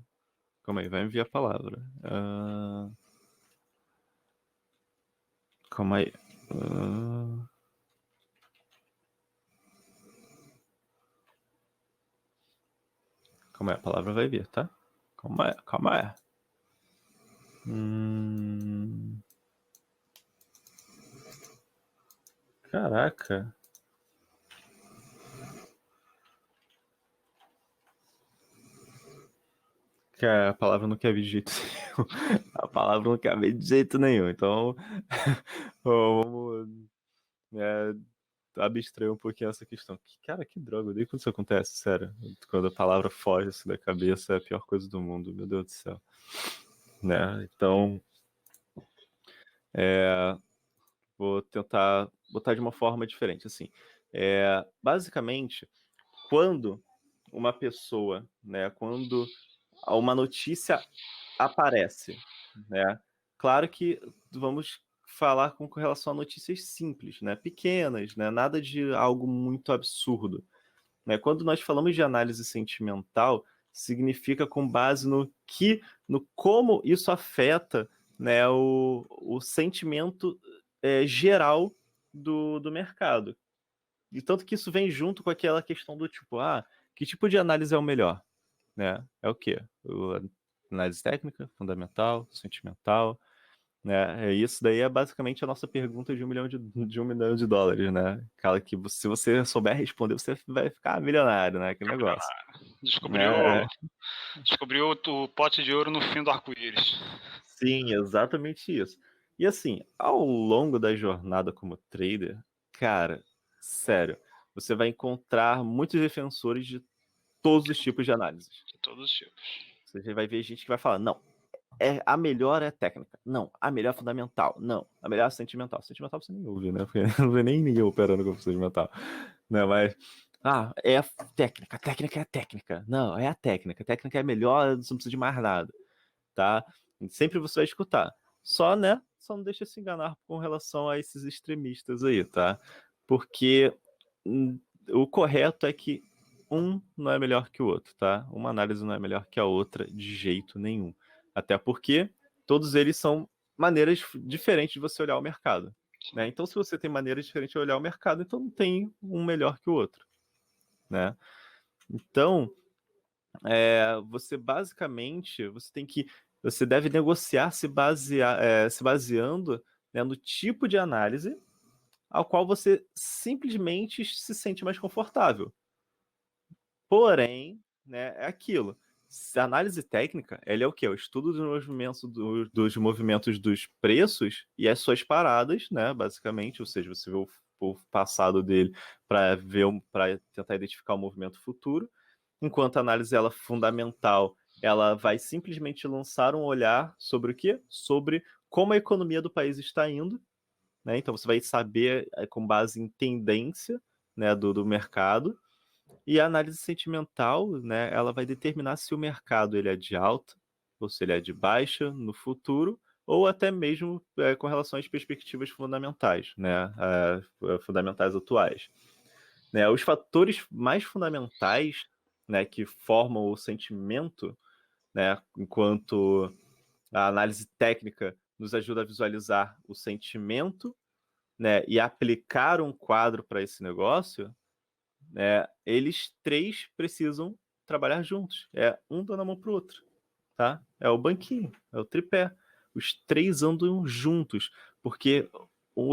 A: calma aí, vai enviar a palavra. Calma aí. Calma aí, a palavra vai vir, tá? Calma aí, calma aí. Caraca. Que a palavra não quer vir de jeito nenhum. A palavra não quer vir de jeito nenhum. Então, vamos abstrair um pouquinho essa questão. Cara, que droga, eu odeio quando isso acontece, sério. Quando a palavra foge assim da cabeça, é a pior coisa do mundo, meu Deus do céu. Né? Então, vou tentar botar de uma forma diferente. Assim, basicamente, quando uma pessoa, né, quando uma notícia aparece, né, claro que vamos falar com relação a notícias simples, né, pequenas, né, nada de algo muito absurdo, né. Quando nós falamos de análise sentimental, significa com base no como isso afeta, né, o sentimento geral do mercado. E tanto que isso vem junto com aquela questão do tipo, que tipo de análise é o melhor? Né? É o quê? Análise técnica, fundamental, sentimental, né? Isso daí é basicamente a nossa pergunta de $1 milhão, né? Aquela que se você souber responder, você vai ficar milionário, né? Aquele negócio.
B: Descobriu, descobriu o pote de ouro no fim do arco-íris.
A: Sim, exatamente isso. E assim, ao longo da jornada como trader, cara, sério, você vai encontrar muitos defensores de todos os tipos de análises.
B: De todos os tipos.
A: Você vai ver gente que vai falar, não, a melhor é técnica, não, a melhor é fundamental, não, a melhor é sentimental. Sentimental você nem ouve, né? Porque não vê nem ninguém operando com sentimental. Né? Mas, é a técnica é a técnica. Não, é a técnica é a melhor, você não precisa de mais nada. Tá? Sempre você vai escutar. Só, né? Só não deixa se enganar com relação a esses extremistas aí, tá? Porque o correto é que um não é melhor que o outro, tá? Uma análise não é melhor que a outra de jeito nenhum. Até porque todos eles são maneiras diferentes de você olhar o mercado. Né? Então, se você tem maneiras diferentes de olhar o mercado, então não tem um melhor que o outro. Né? Então, você basicamente você deve negociar se baseando, né, no tipo de análise ao qual você simplesmente se sente mais confortável. Porém, né, é aquilo. A análise técnica, ela é o quê? O estudo dos movimentos dos preços e as suas paradas, né, basicamente, ou seja, você vê o passado dele para tentar identificar o movimento futuro, enquanto a análise fundamental, ela vai simplesmente lançar um olhar sobre o quê? Sobre como a economia do país está indo, né? Então você vai saber com base em tendência, né, do mercado. E a análise sentimental, né, ela vai determinar se o mercado ele é de alta ou se ele é de baixa no futuro, ou até mesmo com relação às perspectivas fundamentais, né, fundamentais atuais. Né, os fatores mais fundamentais, né, que formam o sentimento, né, enquanto a análise técnica nos ajuda a visualizar o sentimento, né, e aplicar um quadro para esse negócio, eles três precisam trabalhar juntos. Um dando a mão pro outro, tá? É o banquinho, é o tripé. Os três andam juntos, porque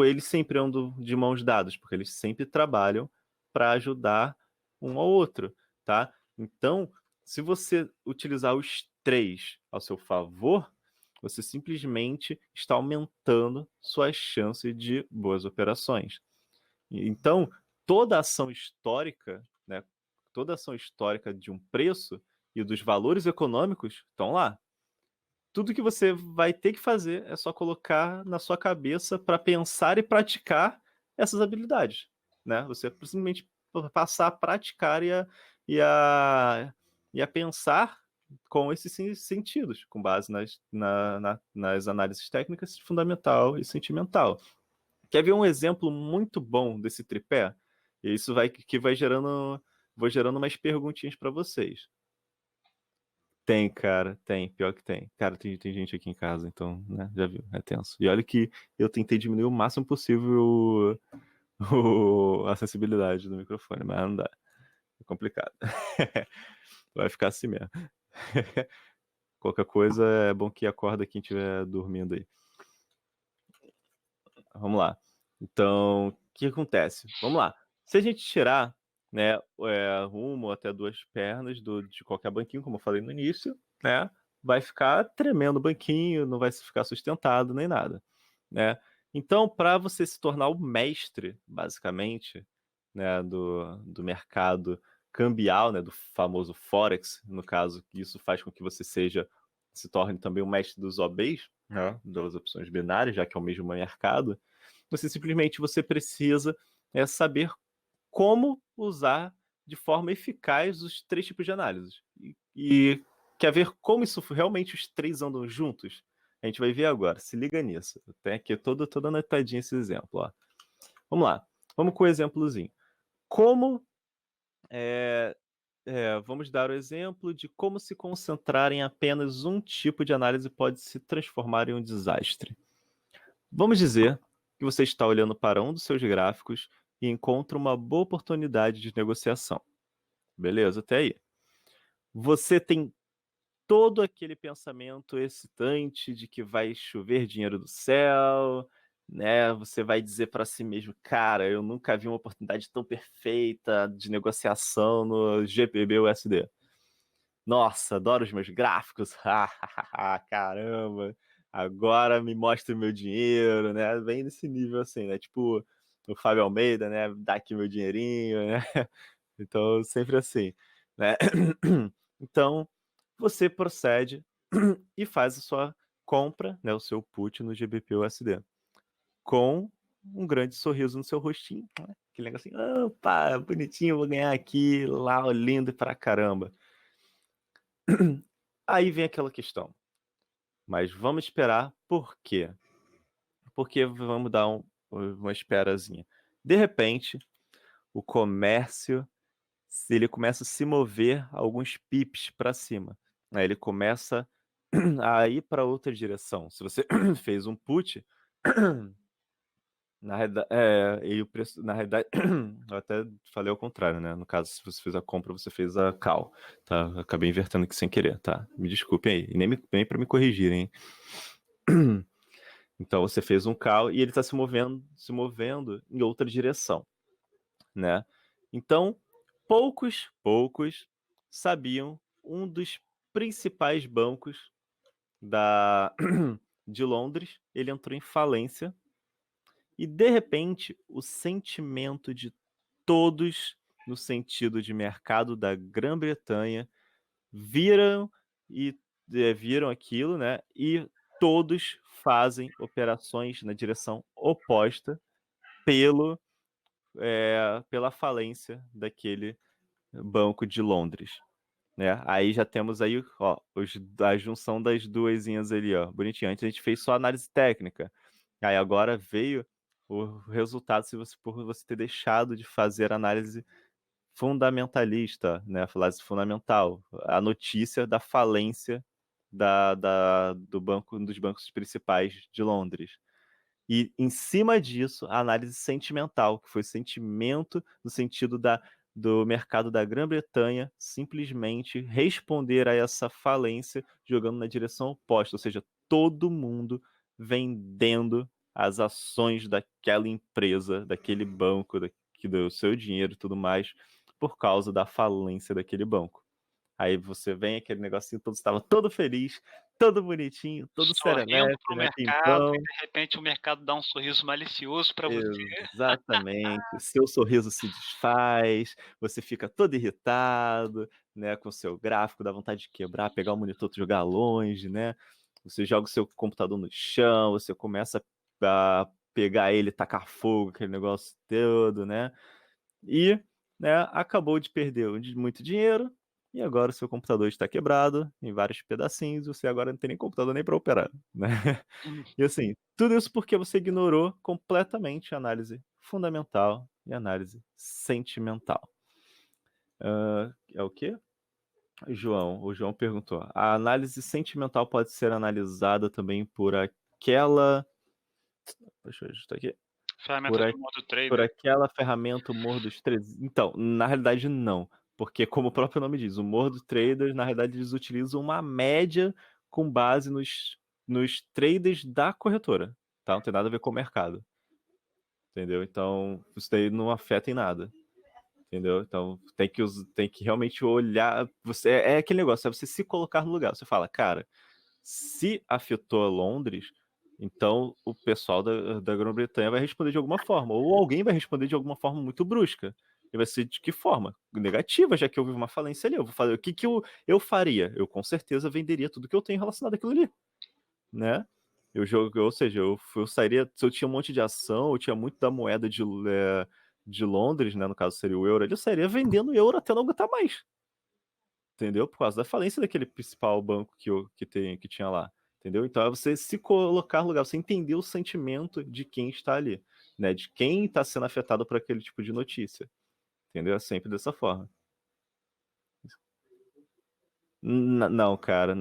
A: eles sempre andam de mãos dadas, porque eles sempre trabalham para ajudar um ao outro, tá? Então, Se você utilizar os três ao seu favor, você simplesmente está aumentando suas chances de boas operações. Então, toda ação histórica, né, toda ação histórica de um preço e dos valores econômicos estão lá. Tudo que você vai ter que fazer é só colocar na sua cabeça para pensar e praticar essas habilidades, né? Você simplesmente passar a praticar e a pensar com esses sentidos, com base nas análises técnicas fundamental e sentimental. Quer ver um exemplo muito bom desse tripé? E isso vai gerando, vou gerando umas perguntinhas para vocês. Tem, cara, tem, pior que tem. Cara, tem gente aqui em casa, então, né, já viu, é tenso. E olha que eu tentei diminuir o máximo possível a sensibilidade do microfone, mas não dá. É complicado. Vai ficar assim mesmo. Qualquer coisa é bom que acorda quem estiver dormindo aí. Vamos lá. Então, o que acontece? Vamos lá. Se a gente tirar, né, uma ou até duas pernas de qualquer banquinho, como eu falei no início, né, vai ficar tremendo o banquinho, não vai ficar sustentado nem nada, né? Então, para você se tornar o mestre, basicamente, né, do mercado cambial, né, do famoso Forex, no caso, isso faz com que você se torne também o mestre dos OBs, né, das opções binárias, já que é o mesmo mercado. Você precisa saber como usar de forma eficaz os três tipos de análise. E quer ver como isso realmente os três andam juntos? A gente vai ver agora. Se liga nisso. Tem aqui toda anotadinha esse exemplo. Ó. Vamos lá. Vamos com o exemplozinho. Como vamos dar o exemplo de como se concentrar em apenas um tipo de análise pode se transformar em um desastre. Vamos dizer que você está olhando para um dos seus gráficos e encontra uma boa oportunidade de negociação. Beleza, até aí. Você tem todo aquele pensamento excitante de que vai chover dinheiro do céu, né? Você vai dizer para si mesmo, cara, eu nunca vi uma oportunidade tão perfeita de negociação no GBP/USD. Nossa, adoro os meus gráficos. Caramba. Agora me mostra o meu dinheiro, né? Bem nesse nível assim, né? Tipo o Fábio Almeida, né? Dá aqui meu dinheirinho, né? Então, sempre assim, né? Então, você procede e faz a sua compra, né? O seu put no GBP/USD com um grande sorriso no seu rostinho, né? Aquele negócio assim, opa, bonitinho, vou ganhar aqui, lá, lindo pra caramba. Aí vem aquela questão. Mas vamos esperar por quê? Porque vamos dar uma esperazinha. De repente, o comércio, se ele começa a se mover alguns pips para cima. Aí ele começa a ir para outra direção. Se você fez um put, na realidade, e o preço, na realidade, eu até falei ao contrário, né? No caso, se você fez a compra, você fez a call, tá? Eu acabei invertendo aqui sem querer, tá? Me desculpem aí, e nem para me corrigirem. Então você fez um call e ele está se movendo em outra direção, né? Então, poucos sabiam um dos principais bancos da de Londres, ele entrou em falência. E, de repente, o sentimento de todos, no sentido de mercado da Grã-Bretanha, viram e viram aquilo, né? E todos fazem operações na direção oposta pela falência daquele banco de Londres. Né? Aí já temos aí, ó, a junção das duasinhas ali, ó, bonitinho. Antes a gente fez só análise técnica. Aí agora veio o resultado por você ter deixado de fazer análise fundamentalista, né? A análise fundamental, a notícia da falência do banco, um dos bancos principais de Londres. E em cima disso, a análise sentimental, que foi o sentimento no sentido do mercado da Grã-Bretanha simplesmente responder a essa falência jogando na direção oposta, ou seja, todo mundo vendendo as ações daquela empresa, daquele banco, que deu o seu dinheiro e tudo mais, por causa da falência daquele banco. Aí você vem, aquele negocinho todo, estava todo feliz, todo bonitinho, todo
B: Sorrindo
A: serelepe,
B: para o
A: né,
B: mercado e
A: pimpão.
B: de repente o mercado dá um sorriso malicioso para você.
A: Exatamente. Seu sorriso se desfaz, você fica todo irritado, né, com o seu gráfico, dá vontade de quebrar, pegar o monitor e jogar longe, né. Você joga o seu computador no chão, você começa a pegar ele, tacar fogo, aquele negócio todo, né. E, né, acabou de perder muito dinheiro e agora o seu computador está quebrado em vários pedacinhos, você agora não tem nem computador nem para operar, né. E assim, tudo isso porque você ignorou completamente a análise fundamental e análise sentimental. É o quê? O João perguntou: "A análise sentimental pode ser analisada também por aquela", deixa eu ajustar aqui,
B: Ferramenta
A: "por a
B: do modo
A: por
B: trader.
A: aquela ferramenta Humor dos Traders". Então, na realidade não, porque como o próprio nome diz, o Humor dos Traders, na realidade eles utilizam uma média com base nos traders da corretora, tá, não tem nada a ver com o mercado. Entendeu? Então, isso daí não afeta em nada. Entendeu? Então, tem que realmente olhar. É aquele negócio, é você se colocar no lugar. Você fala, cara, se afetou a Londres, então o pessoal da Grã-Bretanha vai responder de alguma forma. Ou alguém vai responder de alguma forma muito brusca. E vai ser de que forma? Negativa, já que houve uma falência ali. Eu vou fazer. O que, que eu faria? Eu com certeza venderia tudo que eu tenho relacionado àquilo ali, né? Ou seja, eu sairia, se eu tinha um monte de ação, eu tinha muito da moeda de Londres, né, no caso seria o euro, eu sairia vendendo euro até não aguentar mais, entendeu? Por causa da falência daquele principal banco que tinha lá, entendeu? Então é você se colocar no lugar, você entender o sentimento de quem está ali, né, de quem está sendo afetado por aquele tipo de notícia, entendeu? É sempre dessa forma. Não, cara.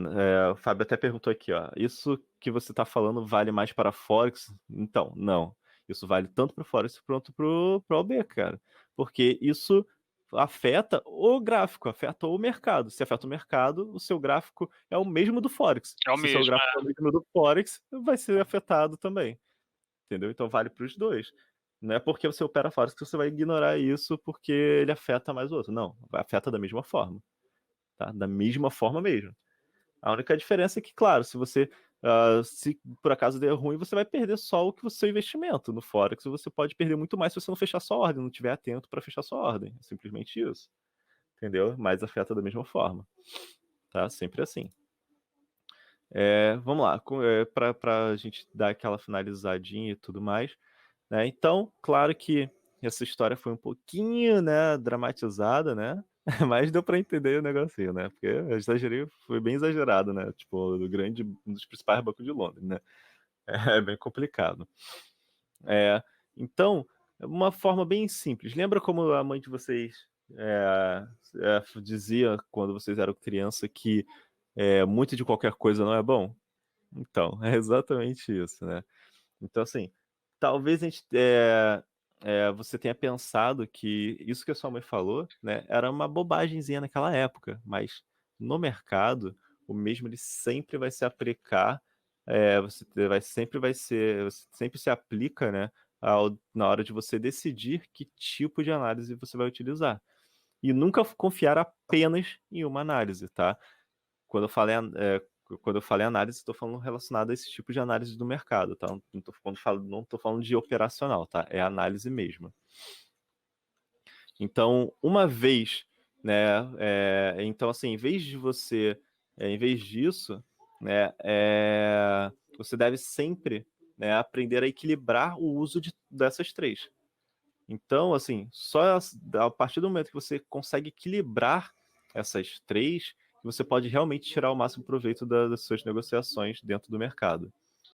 A: O Fábio até perguntou aqui, ó. Isso que você está falando vale mais para Forex? Então, não. Isso vale tanto para o Forex quanto para o OB, cara. Porque isso afeta o gráfico, afeta o mercado. Se afeta o mercado, o seu gráfico é o mesmo do Forex.
B: É o
A: Se o seu
B: mesmo,
A: gráfico é o mesmo do Forex, vai ser afetado também. Entendeu? Então vale para os dois. Não é porque você opera Forex que você vai ignorar isso porque ele afeta mais o outro. Não, afeta da mesma forma. Tá? Da mesma forma mesmo. A única diferença é que, claro, se por acaso der ruim, você vai perder só o seu investimento. No Forex você pode perder muito mais se você não fechar sua ordem, não estiver atento para fechar sua ordem. É simplesmente isso. Entendeu? Mas afeta da mesma forma. Tá? Sempre assim. Vamos lá, para a gente dar aquela finalizadinha e tudo mais. Né? Então, claro que essa história foi um pouquinho, né, dramatizada, né? Mas deu para entender o negocinho, né? Porque eu exagerei, foi bem exagerado, né? Tipo, um dos principais bancos de Londres, né? É bem complicado. É, então, uma forma bem simples. Lembra como a mãe de vocês dizia quando vocês eram criança que muito de qualquer coisa não é bom? Então, é exatamente isso, né? Então, assim, talvez você tenha pensado que isso que a sua mãe falou, né, era uma bobagemzinha naquela época, mas no mercado, o mesmo ele sempre vai se aplicar, você sempre se aplica, né, na hora de você decidir que tipo de análise você vai utilizar. E nunca confiar apenas em uma análise, tá? Quando eu falei, quando eu falei análise, estou falando relacionado a esse tipo de análise do mercado, tá? Não estou falando de operacional, tá? É análise mesmo. Então, uma vez, né? Então, assim, em vez disso, né? Você deve sempre, né, aprender a equilibrar o uso dessas três. Então, assim, só a partir do momento que você consegue equilibrar essas três, você pode realmente tirar o máximo proveito das suas negociações dentro do mercado.